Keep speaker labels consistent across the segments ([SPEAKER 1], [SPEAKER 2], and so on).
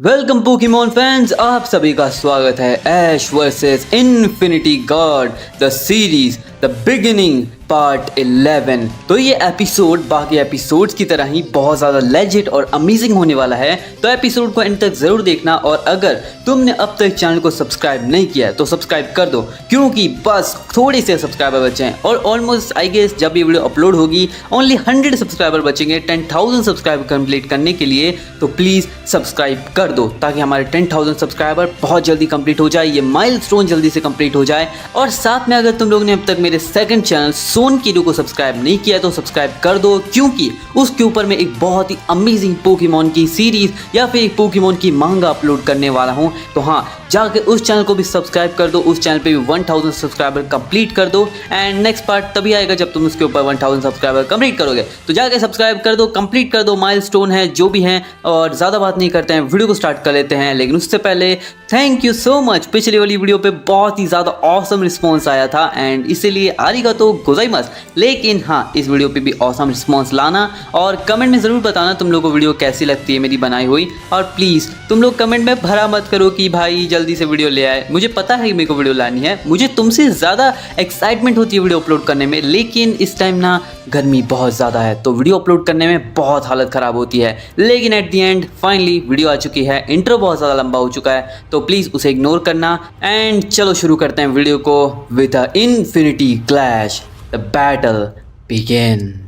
[SPEAKER 1] Welcome Pokemon fans, आप सभी का स्वागत है Ash versus infinity god the series the beginning part 11। तो ये एपिसोड बाकी एपिसोड्स की तरह ही बहुत ज़्यादा लेजिट और अमेजिंग होने वाला है, तो एपिसोड को एंड तक ज़रूर देखना। और अगर तुमने अब तक चैनल को सब्सक्राइब नहीं किया है तो सब्सक्राइब कर दो, क्योंकि बस थोड़े से सब्सक्राइबर बचे हैं और ऑलमोस्ट आई गेस जब ये वीडियो अपलोड होगी ओनली 100 सब्सक्राइबर बचेंगे 10,000 सब्सक्राइबर कंप्लीट करने के लिए। तो प्लीज़ सब्सक्राइब कर दो ताकि हमारे 10,000 सब्सक्राइबर बहुत जल्दी कंप्लीट हो जाए, ये माइलस्टोन जल्दी से कंप्लीट हो जाए। और साथ में अगर तुम लोग ने अब तक मेरे सेकंड चैनल सोन कीडू को सब्सक्राइब नहीं किया तो सब्सक्राइब कर दो, क्योंकि उसके ऊपर मैं एक बहुत ही अमेजिंग पोकेमॉन की सीरीज या फिर एक पोकेमॉन की मांगा अपलोड करने वाला हूं। तो हाँ, जाके उस चैनल को भी सब्सक्राइब कर दो, उस चैनल पे भी 1000 सब्सक्राइबर कंप्लीट कर दो। एंड नेक्स्ट पार्ट तभी आएगा जब तुम उसके ऊपर 1000 सब्सक्राइबर कंप्लीट करोगे। तो जाके सब्सक्राइब कर दो, कंप्लीट कर दो, माइलस्टोन है जो भी है। और ज़्यादा बात नहीं करते हैं, वीडियो को स्टार्ट कर लेते हैं। लेकिन उससे पहले थैंक यू सो मच, पिछली वाली वीडियो पे बहुत ही ज़्यादा ऑसम रिस्पॉन्स आया था एंड इसीलिए आरिगातो गोजाइमास। लेकिन हाँ, इस वीडियो पे भी ऑसम रिस्पॉन्स लाना और कमेंट में ज़रूर बताना तुम लोगों को वीडियो कैसी लगती है मेरी बनाई हुई। और प्लीज़ तुम लोग कमेंट में भरा मत करो कि भाई जल्दी से वीडियो ले आए। मुझे पता है कि मेरे को वीडियो लानी है, मुझे तुमसे ज़्यादा एक्साइटमेंट होती है वीडियो अपलोड करने में, लेकिन इस टाइम ना गर्मी बहुत ज़्यादा है तो वीडियो अपलोड करने में बहुत हालत ख़राब होती है। लेकिन at the end finally video आ चुकी है, इंट्रो बहुत ज़्यादा लंबा हो चुका है तो प्लीज़ उसे इग्नोर करना। एंड चलो शुरू करते हैं वीडियो को with a infinity clash, the battle begin.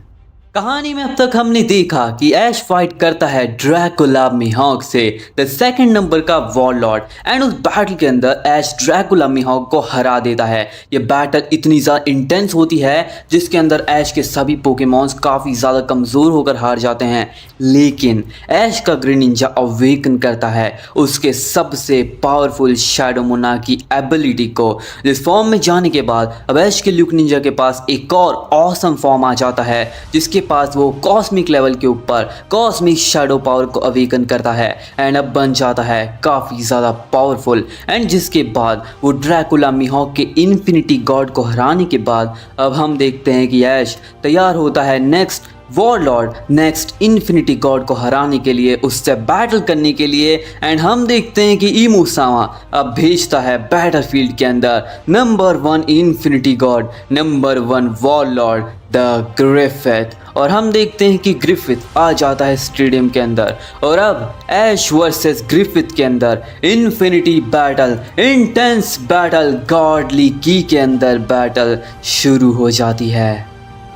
[SPEAKER 1] कहानी में अब तक हमने देखा कि ऐश फाइट करता है ड्रैकुला मिहॉक से, द सेकंड नंबर का वॉरलॉर्ड। एंड उस बैटल के अंदर ऐश ड्रैकुला मिहॉक को हरा देता है। ये बैटल इतनी ज़्यादा इंटेंस होती है जिसके अंदर ऐश के सभी पोकेमॉन्स काफ़ी ज़्यादा कमज़ोर होकर हार जाते हैं। लेकिन ऐश का ग्रीनिंजा अवेकन करता है उसके सबसे पावरफुल शैडो मोनार्क की एबिलिटी को, जिस फॉर्म में जाने के बाद अब ऐश के ल्यूक निंजा के पास एक और ऑसम फॉर्म आ जाता है जिसके पास वो कॉस्मिक लेवल के ऊपर कॉस्मिक शैडो पावर को अवेकन करता है एंड अब बन जाता है काफ़ी ज़्यादा पावरफुल। एंड जिसके बाद वो ड्रैकुला मिहॉक के इन्फिनिटी गॉड को हराने के बाद अब हम देखते हैं कि ऐश तैयार होता है next warlord, next infinity God को हराने के लिए, उससे बैटल करने के लिए। एंड हम देखते हैं कि इमुसावा अब भेजता है बैटलफील्ड के अंदर number 1 infinity God, number 1 warlord the Griffith. और हम देखते हैं कि ग्रिफिथ आ जाता है स्टेडियम के अंदर और अब ऐश वर्सेस ग्रिफिथ के अंदर infinity battle, intense battle, godly की के अंदर बैटल शुरू हो जाती है।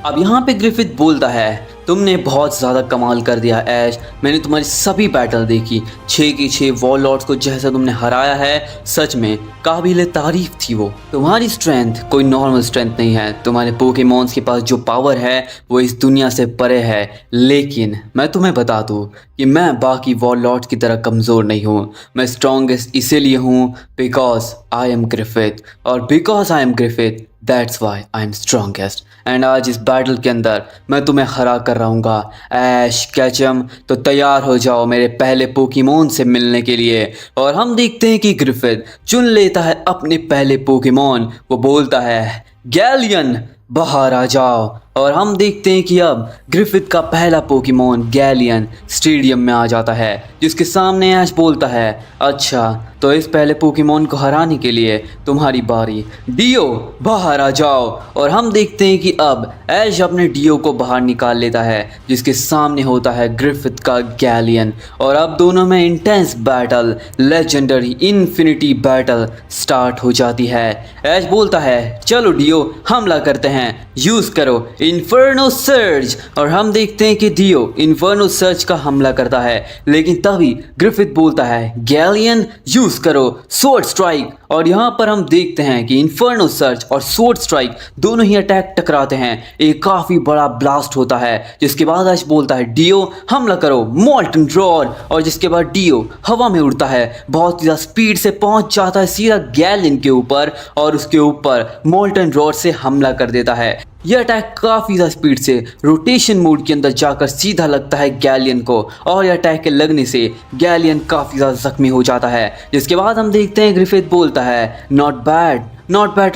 [SPEAKER 1] अब यहाँ पे ग्रिफिथ बोलता है, तुमने बहुत ज़्यादा कमाल कर दिया ऐश, मैंने तुम्हारी सभी बैटल देखी, 6 की 6 वॉरलॉर्ड्स को जैसा तुमने हराया है, सच में काबिल तारीफ थी वो। तुम्हारी स्ट्रेंथ कोई नॉर्मल स्ट्रेंथ नहीं है, तुम्हारे पोकेमॉन्स के पास जो पावर है वो इस दुनिया से परे है। लेकिन मैं तुम्हें बता दूँ कि मैं बाकी वॉरलॉर्ड्स की तरह कमज़ोर नहीं हूँ, मैं स्ट्रॉन्गेस्ट इसीलिए हूँ बिकॉज आई एम ग्रिफिथ, और because I am Griffith that's why I am strongest. And आज इस बैटल के अंदर मैं तुम्हें हरा कर रहूँगा। ऐश कैचम, तो तैयार हो जाओ मेरे पहले पोकेमॉन से मिलने के लिए। और हम देखते हैं कि ग्रिफिथ चुन लेता है अपने पहले पोकेमॉन, वो बोलता है गैलियन बाहर आ जाओ। और हम देखते हैं कि अब ग्रिफिथ का पहला पोकेमॉन गैलियन स्टेडियम में आ जाता है, जिसके सामने ऐश बोलता है, अच्छा तो इस पहले पोकेमॉन को हराने के लिए तुम्हारी बारी, डियो बाहर आ जाओ। और हम देखते हैं कि अब ऐश अपने डियो को बाहर निकाल लेता है, जिसके सामने होता है ग्रिफिथ का गैलियन। और अब दोनों में intense battle, legendary infinity battle start हो जाती है। ऐश बोलता है, चलो डियो हमला करते हैं, यूज़ करो इन्फर्नो सर्ज। और हम देखते हैं कि डियो इन्फर्नो सर्ज का हमला करता है, लेकिन तभी ग्रिफिथ बोलता है गैलियन यूज़ करो स्वॉर्ड स्ट्राइक। और यहाँ पर हम देखते हैं कि इन्फर्नो सर्ज और स्वॉर्ड स्ट्राइक दोनों ही अटैक टकराते हैं, एक काफ़ी बड़ा ब्लास्ट होता है, जिसके बाद ऐश बोलता है डियो हमला करो मोल्टन रॉड। और जिसके बाद डियो हवा में उड़ता है, बहुत ज़्यादा स्पीड से पहुँच जाता है सीधा गैलियन के ऊपर और उसके ऊपर मोल्टन रॉड से हमला कर देता है। यह अटैक काफ़ी ज़्यादा स्पीड से रोटेशन मोड के अंदर जाकर सीधा लगता है गैलियन को, और यह अटैक के लगने से गैलियन काफ़ी ज़्यादा जख्मी हो जाता है। जिसके बाद हम देखते हैं ग्रिफिथ बोलता है नॉट बैड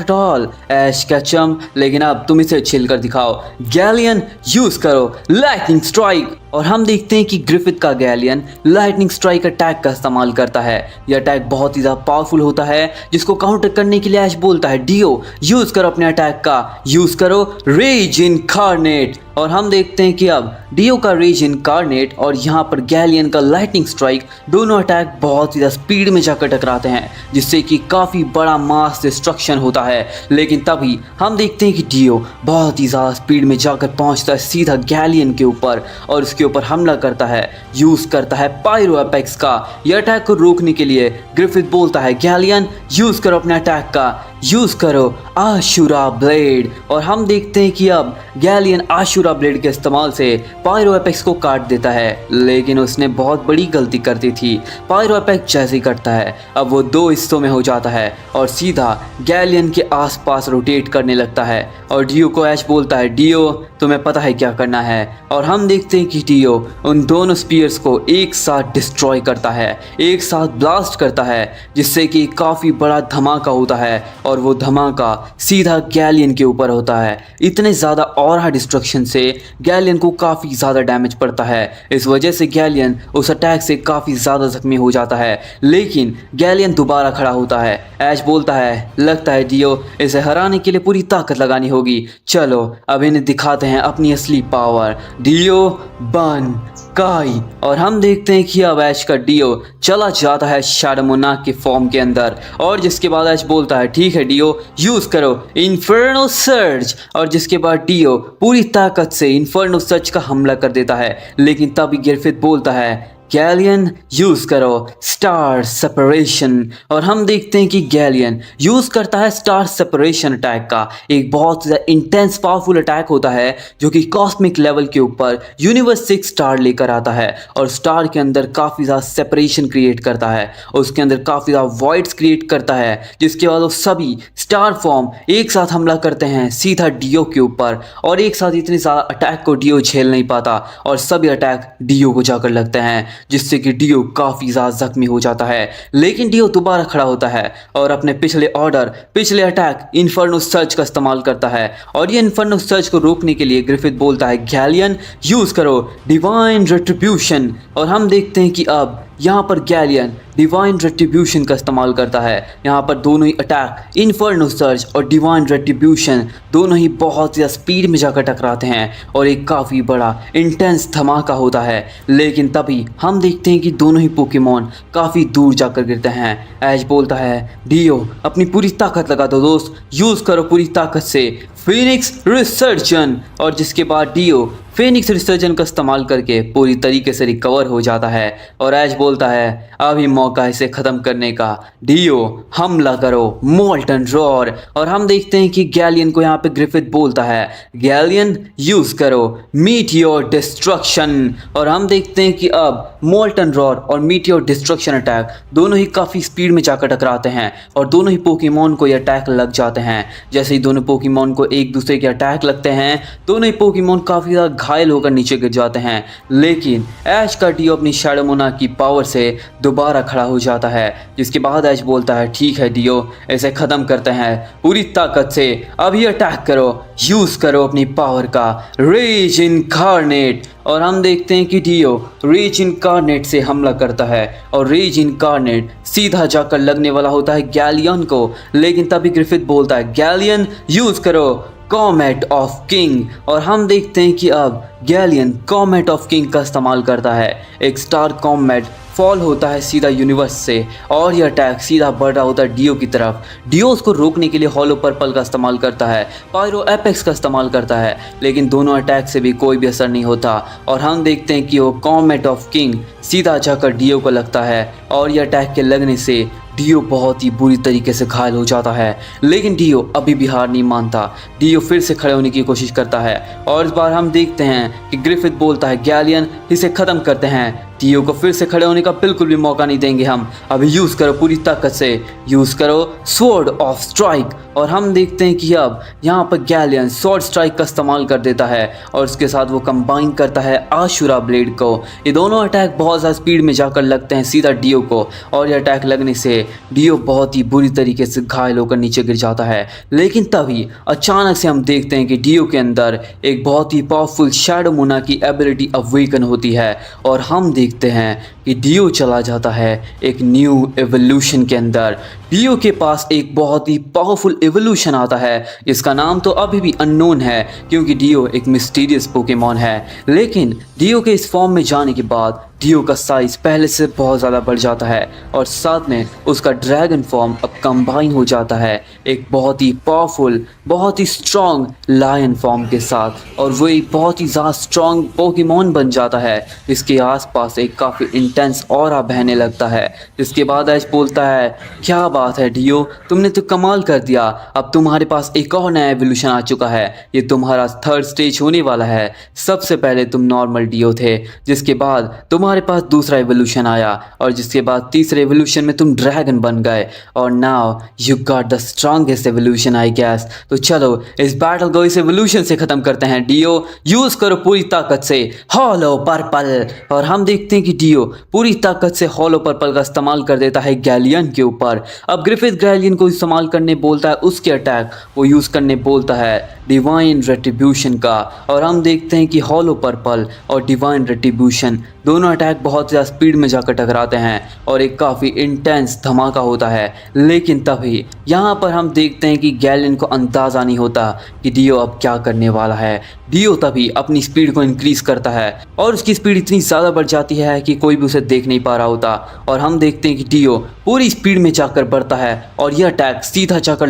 [SPEAKER 1] एट ऑल ऐश कैचम, लेकिन अब तुम इसे छिल कर दिखाओ, गैलियन यूज़ करो लाइटनिंग स्ट्राइक। और हम देखते हैं कि ग्रिफिथ का गैलियन लाइटनिंग स्ट्राइक अटैक का इस्तेमाल करता है। यह अटैक बहुत ही ज़्यादा पावरफुल होता है जिसको काउंटर करने के लिए ऐश बोलता है डियो यूज़ करो अपने अटैक का, यूज़ करो रेज इनकार्नेट। और हम देखते हैं कि अब डियो का रेज इनकार्नेट और यहाँ पर गैलियन का लाइटनिंग स्ट्राइक दोनों अटैक बहुत ही ज़्यादा स्पीड में जाकर टकराते हैं जिससे कि काफ़ी बड़ा मास डिस्ट्रक्शन होता है। लेकिन तभी हम देखते हैं कि डियो बहुत ही ज़्यादा स्पीड में जाकर पहुँचता है सीधा गैलियन के ऊपर और उसके ऊपर हमला करता है, यूज़ करता है पायरो अपेक्स का। यह अटैक को रोकने के लिए ग्रिफिथ बोलता है गैलियन यूज़ करो अपने अटैक का, यूज़ करो आशुरा ब्लेड। और हम देखते हैं कि अब गैलियन आशुरा ब्लेड के इस्तेमाल से पायरो एपेक्स को काट देता है, लेकिन उसने बहुत बड़ी गलती कर दी थी। पायरो एपेक्स जैसे ही कटता है अब वो दो हिस्सों में हो जाता है और सीधा गैलियन के आसपास रोटेट करने लगता है। और डियो को ऐश बोलता है डियो तुम्हें पता है क्या करना है। और हम देखते हैं कि डियो उन दोनों स्पीयर्स को एक साथ डिस्ट्रॉय करता है, एक साथ ब्लास्ट करता है जिससे कि काफ़ी बड़ा धमाका होता है और वो धमाका सीधा गैलियन के ऊपर होता है। इतने ज़्यादा ऑरा डिस्ट्रक्शन से गैलियन को काफ़ी ज़्यादा डैमेज पड़ता है। इस वजह से गैलियन उस अटैक से काफ़ी ज़्यादा जख्मी हो जाता है, लेकिन गैलियन दोबारा खड़ा होता है। ऐश बोलता है लगता है डियो इसे हराने के लिए पूरी ताकत लगानी होगी, चलो अब इन्हें दिखाते हैं अपनी असली पावर। डियो बन काई। और हम देखते हैं कि अब ऐश का डियो चला जाता है शैडो मोनार्क के फॉर्म के अंदर और जिसके बाद ऐश बोलता है ठीक है डियो यूज़ करो इन्फर्नो सर्ज। और जिसके बाद डियो पूरी ताकत से इन्फर्नो सर्ज का हमला कर देता है, लेकिन तभी ग्रिफिथ बोलता है गैलियन यूज़ करो स्टार सेपरेशन। और हम देखते हैं कि गैलियन यूज़ करता है स्टार सेपरेशन अटैक का। एक बहुत ज़्यादा इंटेंस पावरफुल अटैक होता है जो कि कॉस्मिक लेवल के ऊपर यूनिवर्स 6 स्टार लेकर आता है और स्टार के अंदर काफ़ी ज़्यादा सेपरेशन क्रिएट करता है और उसके अंदर काफ़ी ज़्यादा वॉइड्स क्रिएट करता है, जिसके बाद वो सभी स्टार फॉर्म एक साथ हमला करते हैं सीधा डियो के ऊपर। और एक साथ इतने ज़्यादा अटैक को डियो झेल नहीं पाता और सभी अटैक डियो को जाकर लगते हैं जिससे कि डियो काफ़ी ज़्यादा जख्मी हो जाता है। लेकिन डियो दोबारा खड़ा होता है और अपने पिछले अटैक इन्फर्नो सर्ज का इस्तेमाल करता है और ये इन्फर्नो सर्ज को रोकने के लिए ग्रिफिथ बोलता है गैलियन यूज़ करो डिवाइन रेट्रिब्यूशन। और हम देखते हैं कि अब यहाँ पर गैलियन डिवाइन रेट्रिब्यूशन का इस्तेमाल करता है। यहाँ पर दोनों ही अटैक इन्फर्नो सर्ज और डिवाइन रेट्रिब्यूशन दोनों ही बहुत ज़्यादा स्पीड में जाकर टकराते हैं और एक काफ़ी बड़ा इंटेंस धमाका होता है। लेकिन तभी हम देखते हैं कि दोनों ही पोकेमॉन काफ़ी दूर जाकर गिरते हैं। ऐश बोलता है डियो अपनी पूरी ताकत लगा दो दोस्त, यूज़ करो पूरी ताकत से फीनिक्स रिसर्जन। और जिसके बाद डियो फीनिक्स रिसर्जन का इस्तेमाल करके पूरी तरीके से रिकवर हो जाता है और ऐश बोलता है अभी मौका इसे ख़त्म करने का, डियो हमला करो मोल्टन रॉर। और हम देखते हैं कि गैलियन को यहाँ पे ग्रिफिथ बोलता है गैलियन यूज़ करो मीटियोर डिस्ट्रक्शन। और हम देखते हैं कि अब मोल्टन रॉर और मीटियोर डिस्ट्रक्शन अटैक दोनों ही काफ़ी स्पीड में जाकर टकराते हैं और दोनों ही पोकेमॉन को ये अटैक लग जाते हैं। जैसे ही दोनों पोकेमॉन को एक दूसरे के अटैक लगते हैं दोनों ही पोकेमॉन काफ़ी ज़्यादा घायल होकर नीचे गिर जाते हैं, लेकिन ऐश का डियो अपनी शैडो मोनार्क की पावर से दोबारा खड़ा हो जाता है। जिसके बाद ऐश बोलता है ठीक है डियो इसे ख़त्म करते हैं पूरी ताकत से, अभी अटैक करो, यूज़ करो अपनी पावर का रेज इनकार्नेट। और हम देखते हैं कि डियो रेज इनकार्नेट से हमला करता है और रेज इनकार्नेट सीधा जाकर लगने वाला होता है गैलियन को, लेकिन तभी ग्रिफिथ बोलता है गैलियन यूज़ करो कॉमेट ऑफ किंग। और हम देखते हैं कि अब गैलियन कॉमेट ऑफ किंग का इस्तेमाल करता है। एक स्टार कॉमेट फॉल होता है सीधा यूनिवर्स से और यह अटैक सीधा बढ़ रहा होता है डियो की तरफ। डियो उसको रोकने के लिए हॉलो पर्पल का इस्तेमाल करता है, पायरो एपेक्स का इस्तेमाल करता है, लेकिन दोनों अटैक से भी कोई भी असर नहीं होता। और हम देखते हैं कि वो कॉमेट ऑफ किंग सीधा जाकर डियो को लगता है और यह अटैक के लगने से डियो बहुत ही बुरी तरीके से घायल हो जाता है। लेकिन डियो अभी भी हार नहीं मानता, डियो फिर से खड़े होने की कोशिश करता है और इस बार हम देखते हैं कि ग्रिफिथ बोलता है गैलियन इसे ख़त्म करते हैं, डीओ को फिर से खड़े होने का बिल्कुल भी मौका नहीं देंगे हम। अभी यूज़ करो पूरी ताकत से, यूज़ करो स्वॉर्ड ऑफ स्ट्राइक। और हम देखते हैं कि अब यहाँ पर गैलियन स्वॉर्ड स्ट्राइक का इस्तेमाल कर देता है और उसके साथ वो कंबाइन करता है आशुरा ब्लेड को। ये दोनों अटैक बहुत ज़्यादा स्पीड में जाकर लगते हैं सीधा डीओ को, और ये अटैक लगने से डीओ बहुत ही बुरी तरीके से घायल होकर नीचे गिर जाता है। लेकिन तभी अचानक से हम देखते हैं कि डीओ के अंदर एक बहुत ही पावरफुल शैडो मोना की एबिलिटी अवेकन होती है, और हम देखते हैं कि डीओ चला जाता है एक न्यू एवोल्यूशन के अंदर। डीओ के पास एक बहुत ही पावरफुल एवोल्यूशन आता है, इसका नाम तो अभी भी अननोन है क्योंकि डीओ एक मिस्टीरियस पोकेमॉन है। लेकिन डीओ के इस फॉर्म में जाने के बाद डीओ का साइज पहले से बहुत ज़्यादा बढ़ जाता है, और साथ में उसका ड्रैगन फॉर्म अब कंबाइन हो जाता है एक बहुत ही पावरफुल, बहुत ही स्ट्रॉन्ग लायन फॉर्म के साथ, और वो एक बहुत ही ज़्यादा स्ट्रॉन्ग पोकेमॉन बन जाता है। इसके आसपास एक काफ़ी इंटेंस ऑरा बहने लगता है। इसके बाद ऐश बोलता है, क्या बात है डीओ, तुमने तो कमाल कर दिया, अब तुम्हारे पास एक और नया एवोल्यूशन आ चुका है। ये तुम्हारा थर्ड स्टेज होने वाला है। सबसे पहले तुम नॉर्मल डीओ थे, जिसके बाद तुम्हारे पास दूसरा एवोल्यूशन आया, और जिसके बाद तीसरे एवोल्यूशन में तुम ड्रैगन बन गए, और now you got the strongest evolution I guess. तो चलो इस बैटल को इस एवोल्यूशन से ख़त्म करते हैं। डीओ यूज करो पूरी ताकत से हॉलो पर्पल। और हम देखते हैं कि डीओ पूरी ताकत से हॉलो पर्पल का इस्तेमाल कर देता है गैलियन के ऊपर। अब ग्रिफिथ गैलियन को इस्तेमाल करने बोलता है उसके अटैक वो यूज़ करने बोलता है डिवाइन रेट्रिब्यूशन का, और हम देखते हैं कि हॉलो पर्पल और डिवाइन रेट्रिब्यूशन दोनों अटैक बहुत ज़्यादा स्पीड में जाकर टकराते हैं और एक काफ़ी इंटेंस धमाका होता है। लेकिन तभी यहाँ पर हम देखते हैं कि गैलियन को अंदाज़ा नहीं होता कि डीओ अब क्या करने वाला है। डीओ तभी अपनी स्पीड को इंक्रीज़ करता है और उसकी स्पीड इतनी ज़्यादा बढ़ जाती है कि कोई भी उसे देख नहीं पा रहा होता, और हम देखते हैं कि डीओ पूरी स्पीड में जाकर बढ़ता है और यह अटैक सीधा जाकर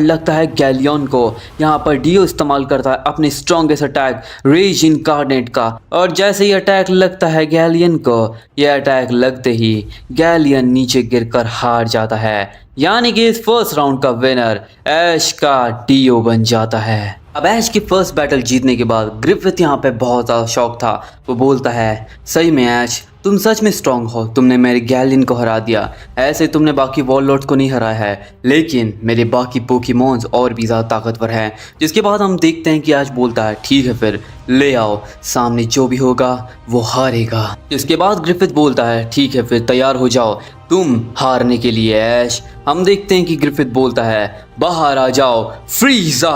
[SPEAKER 1] लगता है गैलियन को। यहाँ पर डीओ इस्तेमाल करता है अपने स्ट्रॉन्गेस्ट अटैक रेज इनकार्नेट का, और जैसे ही अटैक लगता है गैलियन को, यह अटैक लगते ही गैलियन नीचे गिरकर हार जाता है, यानी कि इस फर्स्ट राउंड का विनर ऐश का डीओ बन जाता है। अब ऐश की फर्स्ट बैटल जीतने के बाद ग्रिफिथ यहाँ पे बहुत ज़्यादा शौक था। वो बोलता है, सही में ऐश तुम सच में स्ट्रांग हो, तुमने मेरे गैलियन को हरा दिया। ऐसे तुमने बाकी वॉरलॉर्ड को नहीं हराया है, लेकिन मेरे बाकी पोकेमॉन्स और भी ज़्यादा ताकतवर हैं। जिसके बाद हम देखते हैं कि ऐश बोलता है, ठीक है फिर ले आओ, सामने जो भी होगा वो हारेगा। इसके बाद ग्रिफिथ बोलता है, ठीक है फिर तैयार हो जाओ तुम हारने के लिए ऐश। हम देखते हैं कि ग्रिफिथ बोलता है, बाहर आ जाओ फ्रीज़ा,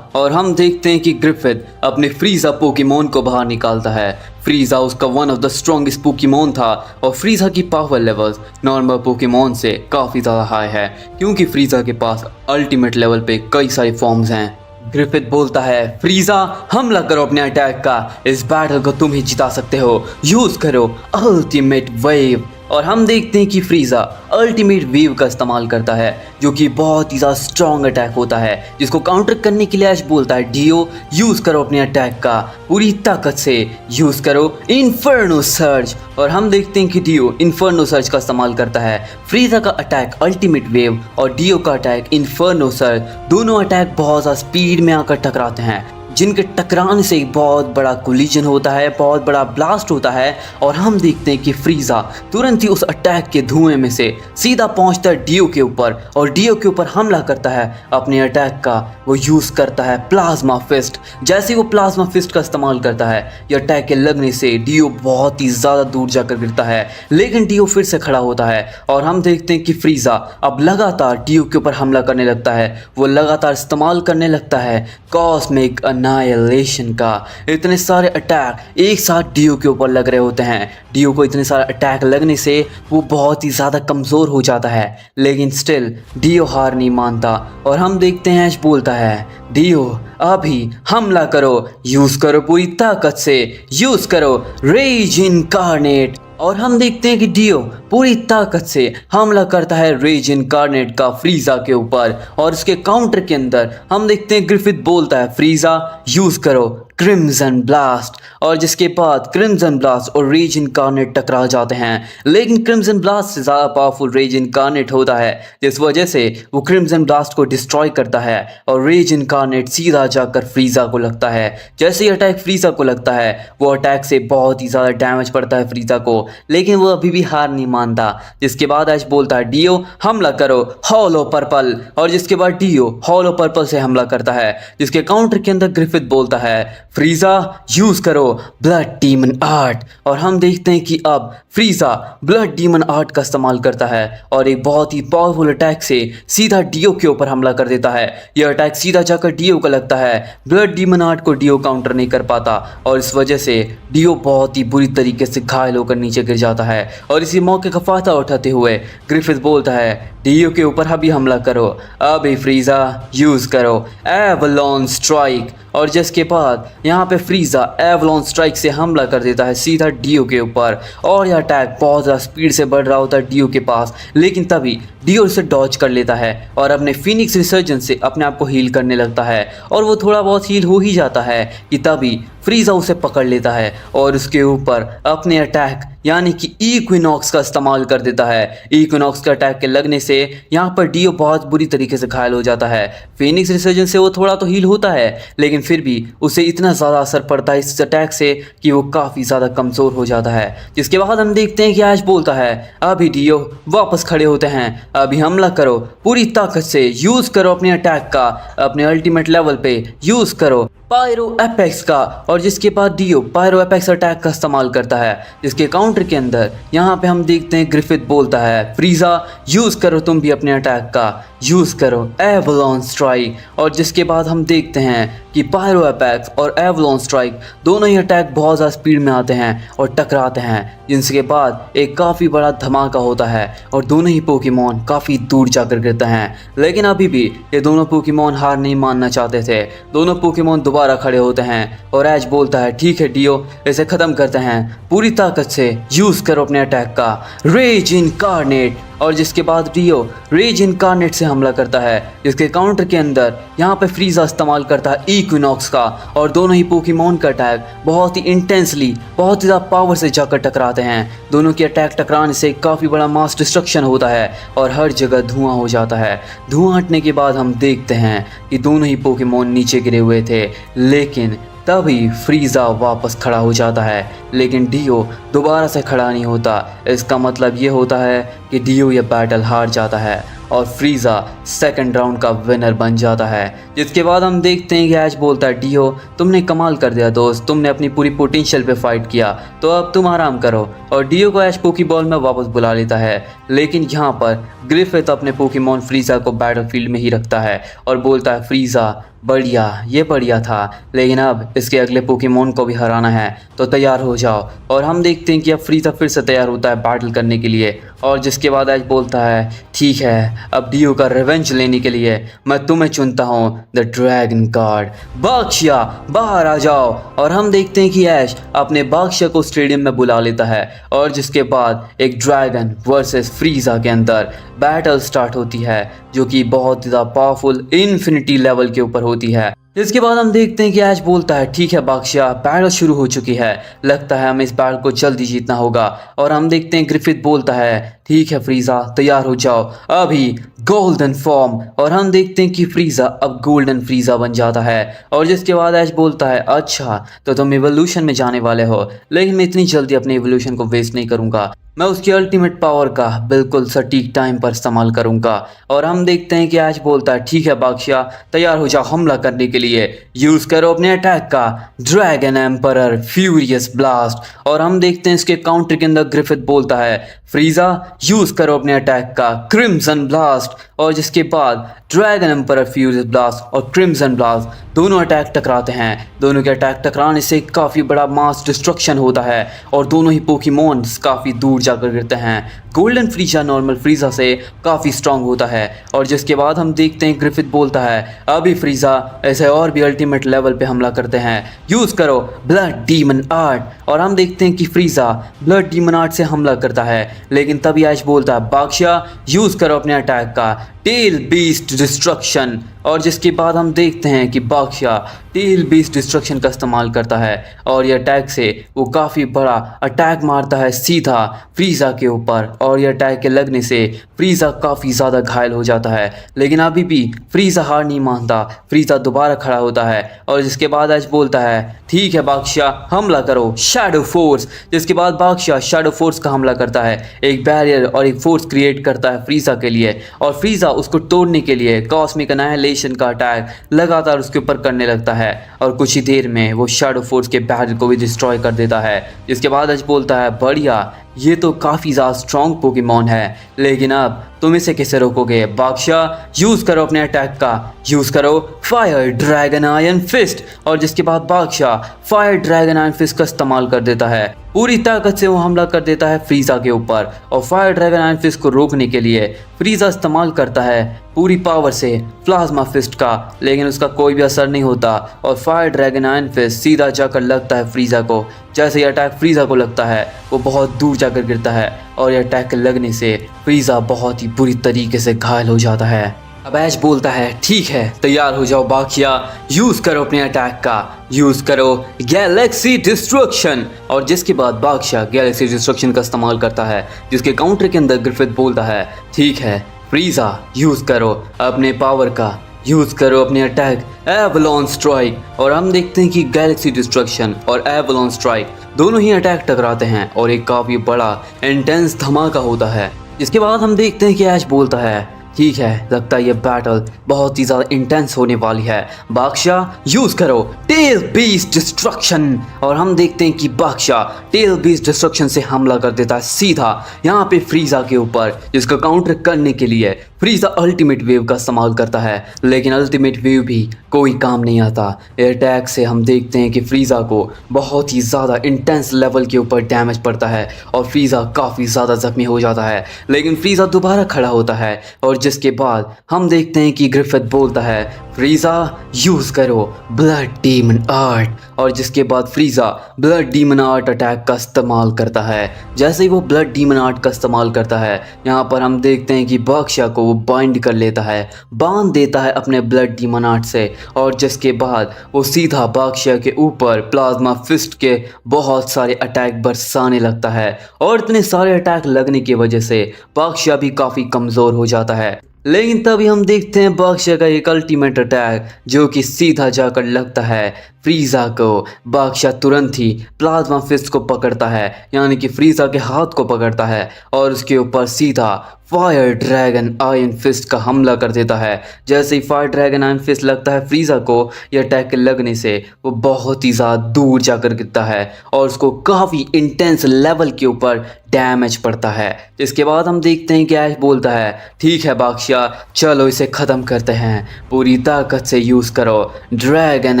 [SPEAKER 1] और हम देखते हैं कि ग्रिफिथ अपने फ्रीज़ा पोकेमॉन को बाहर निकालता है। फ्रीज़ा उसका one of the strongest Pokemon था, और फ्रीज़ा की पावर लेवल्स नॉर्मल पोकेमॉन से काफ़ी ज़्यादा हाई है, क्योंकि फ्रीज़ा के पास अल्टीमेट लेवल पे कई सारे फॉर्म्स हैं। ग्रिफिथ बोलता है, फ्रीज़ा हमला करो अपने अटैक का, इस बैटल को तुम ही जिता सकते हो, यूज़ करो अल्टीमेट वेव। और हम देखते हैं कि फ्रीज़ा अल्टीमेट वेव का इस्तेमाल करता है, जो कि बहुत ही ज़्यादा स्ट्रॉन्ग अटैक होता है, जिसको काउंटर करने के लिए ऐश बोलता है, डीओ यूज़ करो अपने अटैक का पूरी ताकत से, यूज़ करो इन्फर्नो सर्ज। और हम देखते हैं कि डीओ इन्फर्नो सर्ज का इस्तेमाल करता है। फ्रीज़ा का अटैक अल्टीमेट वेव और डीओ का अटैक इन्फर्नो सर्ज, दोनों अटैक बहुत ज़्यादा स्पीड में आकर टकराते हैं, जिनके टकराने से एक बहुत बड़ा कोलिजन होता है, बहुत बड़ा ब्लास्ट होता है, और हम देखते हैं कि फ्रीज़ा तुरंत ही उस अटैक के धुएं में से सीधा पहुंचता है डीओ के ऊपर, और डीओ के ऊपर हमला करता है अपने अटैक का। वो यूज़ करता है प्लाज्मा फिस्ट। जैसे वो प्लाज्मा फिस्ट का इस्तेमाल करता है, ये अटैक के लगने से डीओ बहुत ही ज़्यादा दूर जाकर गिरता है, लेकिन डीओ फिर से खड़ा होता है, और हम देखते हैं कि फ्रीज़ा अब लगातार डीओ के ऊपर हमला करने लगता है। वो लगातार इस्तेमाल करने लगता है कॉस्मिक एनाइलेशन का। इतने सारे अटैक एक साथ डीओ के ऊपर लग रहे होते हैं। डीओ को इतने सारे अटैक लगने से वो बहुत ही ज़्यादा कमज़ोर हो जाता है, लेकिन स्टिल डीओ हार नहीं मानता, और हम देखते हैं ऐश बोलता है, डीओ अभी हमला करो, यूज़ करो पूरी ताकत से, यूज़ करो रेज इनकार्नेट। और हम देखते हैं कि डीओ पूरी ताकत से हमला करता है रेज इनकार्नेट का फ्रीज़ा के ऊपर, और उसके काउंटर के अंदर हम देखते हैं ग्रिफिथ बोलता है, फ्रीज़ा यूज़ करो क्रिम्सन ब्लास्ट। और जिसके बाद क्रिम्सन ब्लास्ट और रेज इनकार्नेट टकरा जाते हैं, लेकिन क्रिम्सन ब्लास्ट से ज़्यादा पावरफुल रेज इनकार्नेट होता है, जिस वजह से वो क्रिम्सन ब्लास्ट को डिस्ट्रॉय करता है और रेज इनकार्नेट सीधा जाकर फ्रीज़ा को लगता है। जैसे ही अटैक फ्रीज़ा को लगता है, वो अटैक से बहुत ही ज़्यादा डैमेज पड़ता है फ्रीज़ा को, लेकिन वो अभी भी हार नहीं मानता। जिसके बाद ऐश बोलता है डियो हमला करो हॉलो पर्पल, और जिसके बाद डियो हॉलो पर्पल से हमला करता है, जिसके काउंटर के अंदर ग्रिफिथ बोलता है फ्रीज़ा यूज़ करो ब्लड डीमन आर्ट। और हम देखते हैं कि अब फ्रीज़ा ब्लड डीमन आर्ट का इस्तेमाल करता है और एक बहुत ही पावरफुल अटैक से सीधा डियो के ऊपर हमला कर देता है। यह अटैक सीधा जाकर डियो को लगता है। ब्लड डीमन आर्ट को डियो काउंटर नहीं कर पाता और इस वजह से डियो बहुत ही बुरी तरीके से घायल होकर नीचे गिर जाता है। और इसी मौके का फायदा उठाते हुए ग्रिफिथ बोलता है डियो के ऊपर अभी हमला करो, अभी फ्रीज़ा यूज़ करो एवलॉन स्ट्राइक। और जिसके बाद यहाँ पे फ्रीज़ा एवलॉन स्ट्राइक से हमला कर देता है सीधा डियो के ऊपर, और यह अटैक बहुत ज़्यादा स्पीड से बढ़ रहा होता है डियो के पास, लेकिन तभी डियो उसे डॉज कर लेता है और अपने फिनिक्स रिसर्जेंस से अपने आप को हील करने लगता है। और वो थोड़ा बहुत हील हो ही जाता है कि तभी फ्रीज़ा उसे पकड़ लेता है और उसके ऊपर अपने अटैक यानी कि इक्विनॉक्स का इस्तेमाल कर देता है। इक्विनॉक्स के अटैक के लगने से यहाँ पर डियो बहुत बुरी तरीके से घायल हो जाता है। फिनिक्स रिसर्जेंस से वो थोड़ा तो हील होता है, लेकिन फिर भी उसे इतना ज़्यादा असर पड़ता है इस अटैक से कि वो काफ़ी ज़्यादा कमज़ोर हो जाता है। जिसके बाद हम देखते हैं कि ऐश बोलता है अभी डियो वापस खड़े होते हैं, अभी हमला करो पूरी ताकत से, यूज़ करो अपने अटैक का, अपने अल्टीमेट लेवल पे यूज़ करो पायरो एपेक्स का। और जिसके बाद डियो पायरो एपेक्स अटैक का इस्तेमाल करता है, जिसके काउंटर के अंदर यहाँ पे हम देखते हैं ग्रिफिथ बोलता है फ्रीज़ा यूज़ करो तुम भी अपने अटैक का, यूज़ करो एवलॉन स्ट्राइक। और जिसके बाद हम देखते हैं कि पायरो एपेक्स और एवलॉन स्ट्राइक दोनों ही अटैक बहुत ज़्यादा स्पीड में आते हैं और टकराते हैं, जिनके बाद एक काफ़ी बड़ा धमाका होता है और दोनों ही पोकेमॉन काफ़ी दूर जाकर गिरते हैं। लेकिन अभी भी ये दोनों पोकेमॉन हार नहीं मानना चाहते थे। दोनों पोकेमॉन दोबारा खड़े होते हैं और ऐश बोलता है ठीक है डियो इसे ख़त्म करते हैं, पूरी ताकत से यूज़ करो अपने अटैक का रेज इनकार्नेट। और जिसके बाद डियो रेज इनकार्नेट से हमला करता है, जिसके काउंटर के अंदर यहाँ पे फ्रीज़ा इस्तेमाल करता है इक्विनॉक्स का, और दोनों ही पोकेमॉन का अटैक बहुत ही इंटेंसली बहुत ही ज़्यादा पावर से जाकर टकराते हैं। दोनों के अटैक टकराने से काफ़ी बड़ा मास डिस्ट्रक्शन होता है और हर जगह धुआं हो जाता है। धुआं हटने के बाद हम देखते हैं कि दोनों ही पोकेमॉन नीचे गिरे हुए थे, लेकिन तभी फ्रीज़ा वापस खड़ा हो जाता है, लेकिन डियो दोबारा से खड़ा नहीं होता। इसका मतलब ये होता है कि डियो ये बैटल हार जाता है और फ्रीज़ा सेकंड राउंड का विनर बन जाता है। जिसके बाद हम देखते हैं कि ऐश बोलता है डियो तुमने कमाल कर दिया दोस्त, तुमने अपनी पूरी पोटेंशियल पे फाइट किया, तो अब तुम आराम करो। और डियो को ऐश पोकीबॉल में वापस बुला लेता है, लेकिन यहाँ पर ग्रिफिथ अपने पोकेमॉन फ्रीज़ा को बैटलफील्ड में ही रखता है और बोलता है फ्रीज़ा बढ़िया, ये बढ़िया था, लेकिन अब इसके अगले पोकेमॉन को भी हराना है, तो तैयार हो जाओ। और हम देखते हैं कि अब फ्रीज़ा फिर से तैयार होता है बैटल करने के लिए। और जिसके बाद ऐश बोलता है ठीक है अब डियो का रिवेंज लेने के लिए मैं तुम्हें चुनता हूँ द ड्रैगन कार्ड, बाक्शिया बाहर आ जाओ। और हम देखते हैं कि ऐश अपने बाक्शिया को स्टेडियम में बुला लेता है और जिसके बाद एक ड्रैगन वर्सेस फ्रीज़ा के अंदर बैटल स्टार्ट होती है, जो कि बहुत ज़्यादा पावरफुल इन्फिनिटी लेवल के ऊपर होती है। इसके बाद हम देखते हैं कि ऐश बोलता है ठीक है बाक्शिया बैटल शुरू हो चुकी है, लगता है हमें इस बैटल को जल्दी जीतना होगा। और हम देखते हैं ग्रिफिथ बोलता है ठीक है फ्रीज़ा तैयार हो जाओ, अभी गोल्डन फॉर्म। और हम देखते हैं कि फ्रीज़ा अब गोल्डन फ्रीज़ा बन जाता है। और जिसके बाद ऐश बोलता है अच्छा तो तुम इवोल्यूशन में जाने वाले हो, लेकिन मैं इतनी जल्दी अपने इवोल्यूशन को वेस्ट नहीं करूँगा, मैं उसकी अल्टीमेट पावर का बिल्कुल सटीक टाइम पर इस्तेमाल करूंगा। और हम देखते हैं कि ऐश बोलता है ठीक है बाक्शिया तैयार हो जाओ हमला करने के लिए, यूज़ करो अपने अटैक का ड्रैगन एम्परर फ्यूरियस ब्लास्ट। और हम देखते हैं इसके काउंटर के अंदर ग्रिफिथ बोलता है फ्रीज़ा यूज़ करो अपने अटैक का क्रिम्सन ब्लास्ट। और जिसके बाद ड्रैगन एम्परर फ्यूरियस ब्लास्ट और क्रिम्सन ब्लास्ट दोनों अटैक टकराते हैं। दोनों के अटैक टकराने से काफ़ी बड़ा मास डिस्ट्रक्शन होता है और दोनों ही पोकेमॉन्स काफ़ी दूर जाकर गिरते हैं। गोल्डन फ्रीज़ा नॉर्मल फ्रीज़ा से काफ़ी स्ट्रांग होता है। और जिसके बाद हम देखते हैं ग्रिफिथ बोलता है अभी फ्रीज़ा ऐसे और भी अल्टीमेट लेवल पे हमला करते हैं, यूज़ करो ब्लड डीमन आर्ट। और हम देखते हैं कि फ्रीज़ा ब्लड डीमन आर्ट से हमला करता है, लेकिन तभी ऐश बोलता है बाक्शिया यूज़ करो अपने अटैक का टेल बीस्ट डिस्ट्रक्शन। और जिसके बाद हम देखते हैं कि बादशाह टेल बीस्ट डिस्ट्रक्शन का इस्तेमाल करता है और ये अटैक से वो काफ़ी बड़ा अटैक मारता है सीधा फ्रीज़ा के ऊपर और ये अटैक के लगने से फ्रीज़ा काफ़ी ज़्यादा घायल हो जाता है। लेकिन अभी भी फ्रीज़ा हार नहीं मानता, फ्रीज़ा दोबारा खड़ा होता है और जिसके बाद एज बोलता है ठीक है बादशाह हमला करो शैडो फोर्स। जिसके बाद बादशाह शैडो फोर्स का हमला करता है, एक बैरियर और एक फोर्स क्रिएट करता है फ्रीज़ा के लिए और फ्रीज़ा उसको तोड़ने के लिए कॉस्मिक एनाहिलेशन का अटैक लगातार उसके ऊपर करने लगता है और कुछ ही देर में वो शैडो फोर्स के बैरियर को भी डिस्ट्रॉय कर देता है। जिसके बाद एज बोलता है बढ़िया, ये तो काफ़ी ज़्यादा स्ट्रॉन्ग पोकेमॉन है, लेकिन अब तुम इसे कैसे रोकोगे बादशाह? यूज़ करो अपने अटैक का, यूज़ करो फायर ड्रैगन आयरन फिस्ट। और जिसके बाद बादशाह फायर ड्रैगन आयरन फिस्ट का इस्तेमाल कर देता है, पूरी ताकत से वो हमला कर देता है फ्रीज़ा के ऊपर और फायर ड्रैगन आयरन फिस्ट को रोकने के लिए फ्रीज़ा इस्तेमाल करता है पूरी पावर से प्लाज्मा फिस्ट का, लेकिन उसका कोई भी असर नहीं होता और फायर ड्रैगन आयरन फिस्ट सीधा जाकर लगता है फ्रीज़ा को। जैसे ये अटैक फ्रीज़ा को लगता है वो बहुत दूर जाकर गिरता है और ये अटैक लगने से फ्रीज़ा बहुत ही बुरी तरीके से घायल हो जाता है। अब ऐश बोलता है ठीक है तैयार हो जाओ बादशाह, यूज़ करो अपने अटैक का, यूज़ करो गैलेक्सी डिस्ट्रक्शन। और जिसके बाद बादशाह गैलेक्सी डिस्ट्रक्शन का इस्तेमाल करता है, जिसके काउंटर के अंदर ग्रिफिथ बोलता है ठीक है फ्रीज़ा यूज़ करो अपने पावर का, यूज़ करो अपने अटैक एवलॉन स्ट्राइक। और हम देखते हैं कि गैलेक्सी डिस्ट्रक्शन और एवलॉन स्ट्राइक दोनों ही अटैक टकराते हैं और एक काफ़ी बड़ा इंटेंस धमाका होता है। जिसके बाद हम देखते हैं कि ऐश बोलता है ठीक है लगता है ये बैटल बहुत ही ज़्यादा इंटेंस होने वाली है, बादशाह यूज़ करो टेल बीस्ट डिस्ट्रक्शन। और हम देखते हैं कि बादशाह टेल बीस्ट डिस्ट्रक्शन से हमला कर देता है सीधा यहाँ पे फ्रीज़ा के ऊपर, जिसका काउंटर करने के लिए फ्रीज़ा अल्टीमेट वेव का इस्तेमाल करता है, लेकिन अल्टीमेट वेव भी कोई काम नहीं आता। एयर अटैक से हम देखते हैं कि फ्रीज़ा को बहुत ही ज़्यादा इंटेंस लेवल के ऊपर डैमेज पड़ता है और फ्रीज़ा काफ़ी ज़्यादा जख्मी हो जाता है, लेकिन फ्रीज़ा दोबारा खड़ा होता है और जिसके बाद हम देखते हैं कि ग्रिफिथ बोलता है फ्रीज़ा यूज़ करो ब्लड डीमन आर्ट। और जिसके बाद फ्रीज़ा ब्लड डीमन आर्ट अटैक का इस्तेमाल करता है। जैसे ही वो ब्लड डीमन आर्ट का इस्तेमाल करता है, यहाँ पर हम देखते हैं कि बादशाह को वो बाइंड कर लेता है, बांध देता है अपने ब्लड डीमन आर्ट से और जिसके बाद वो सीधा बादशाह के ऊपर प्लाज्मा फिस्ट के बहुत सारे अटैक बरसाने लगता है और इतने सारे अटैक लगने की वजह से बादशाह भी काफ़ी कमज़ोर हो जाता है। लेकिन तभी हम देखते हैं बादशाह का एक अल्टीमेट अटैक जो कि सीधा जाकर लगता है फ्रीज़ा को। बादशाह तुरंत ही प्लाज्मा फिस्ट को पकड़ता है, यानी कि फ्रीज़ा के हाथ को पकड़ता है और उसके ऊपर सीधा फायर ड्रैगन आयरन फिस्ट का हमला कर देता है। जैसे ही फायर ड्रैगन आयरन फिस्ट लगता है फ्रीज़ा को, यह अटैक लगने से वो बहुत ही ज़्यादा दूर जाकर गिरता है और उसको काफ़ी इंटेंस लेवल के ऊपर डैमेज पड़ता है। इसके बाद हम देखते हैं कि ऐश बोलता है ठीक है बादशाह चलो इसे ख़त्म करते हैं, पूरी ताकत से यूज़ करो ड्रैगन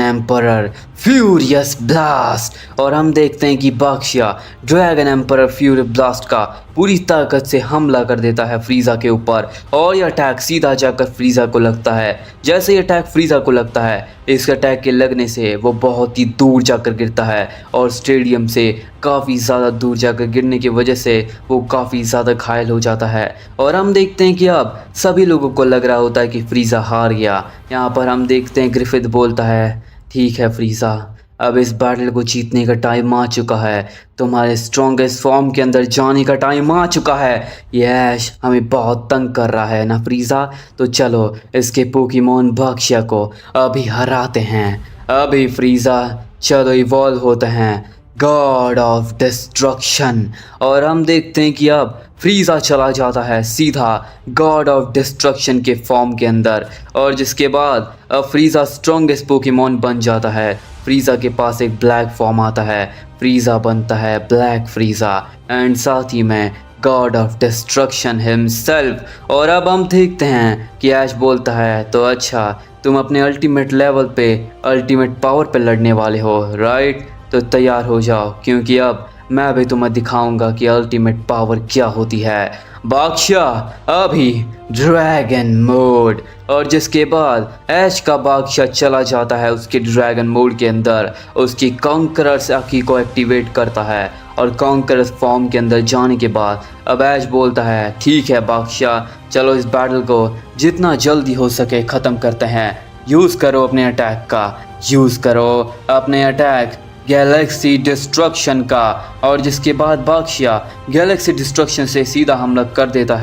[SPEAKER 1] एम्परर फ्यूरियस ब्लास्ट। और हम देखते हैं कि बादशाह ड्रैगन एम्परर फ्यूरियस ब्लास्ट का पूरी ताकत से हमला कर देता है फ्रीज़ा के ऊपर और यह अटैक सीधा जाकर फ्रीज़ा को लगता है। जैसे ही अटैक फ्रीज़ा को लगता है, इस अटैक के लगने से वो बहुत ही दूर जाकर गिरता है और स्टेडियम से काफ़ी ज़्यादा दूर जाकर गिरने की वजह से वो काफ़ी ज़्यादा घायल हो जाता है। और हम देखते हैं कि अब सभी लोगों को लग रहा होता है कि फ्रीज़ा हार गया। यहाँ पर हम देखते हैं ग्रिफिथ बोलता है ठीक है फ्रीज़ा अब इस बैटल को जीतने का टाइम आ चुका है, तुम्हारे स्ट्रॉन्गेस्ट फॉर्म के अंदर जाने का टाइम आ चुका है। ये ऐश हमें बहुत तंग कर रहा है ना फ्रीज़ा, तो चलो इसके पोकेमॉन बादशाह को अभी हराते हैं। अभी फ्रीज़ा चलो इवॉल्व होते हैं गॉड ऑफ डिस्ट्रक्शन। और हम देखते हैं कि अब फ्रीज़ा चला जाता है सीधा गॉड ऑफ डिस्ट्रक्शन के फॉर्म के अंदर और जिसके बाद अब फ्रीज़ा स्ट्रॉन्गेस्ट पोकेमॉन बन जाता है। फ्रीज़ा के पास एक ब्लैक फॉर्म आता है, फ्रीज़ा बनता है ब्लैक फ्रीज़ा एंड साथ ही में गॉड ऑफ डिस्ट्रक्शन हिमसेल्फ। और अब हम देखते हैं कि ऐश बोलता है तो अच्छा तुम अपने अल्टीमेट लेवल पे अल्टीमेट पावर पे लड़ने वाले हो राइट, तो तैयार हो जाओ क्योंकि अब मैं भी तुम्हें दिखाऊंगा कि अल्टीमेट पावर क्या होती है बादशाह अभी ड्रैगन मोड। और जिसके बाद ऐश का बादशाह चला जाता है उसके ड्रैगन मोड के अंदर, उसकी कॉन्करर्स आकी को एक्टिवेट करता है और कॉन्करर्स फॉर्म के अंदर जाने के बाद अब ऐश बोलता है ठीक है बादशाह, चलो इस बैटल को जितना जल्दी हो सके ख़त्म करते हैं। यूज़ करो अपने अटैक का, यूज़ करो अपने अटैक गैलेक्सी डिस्ट्रक्शन का। और जिसके बाद बादशाह गैलेक्सी डिस्ट्रक्शन से सीधा हमला कर देता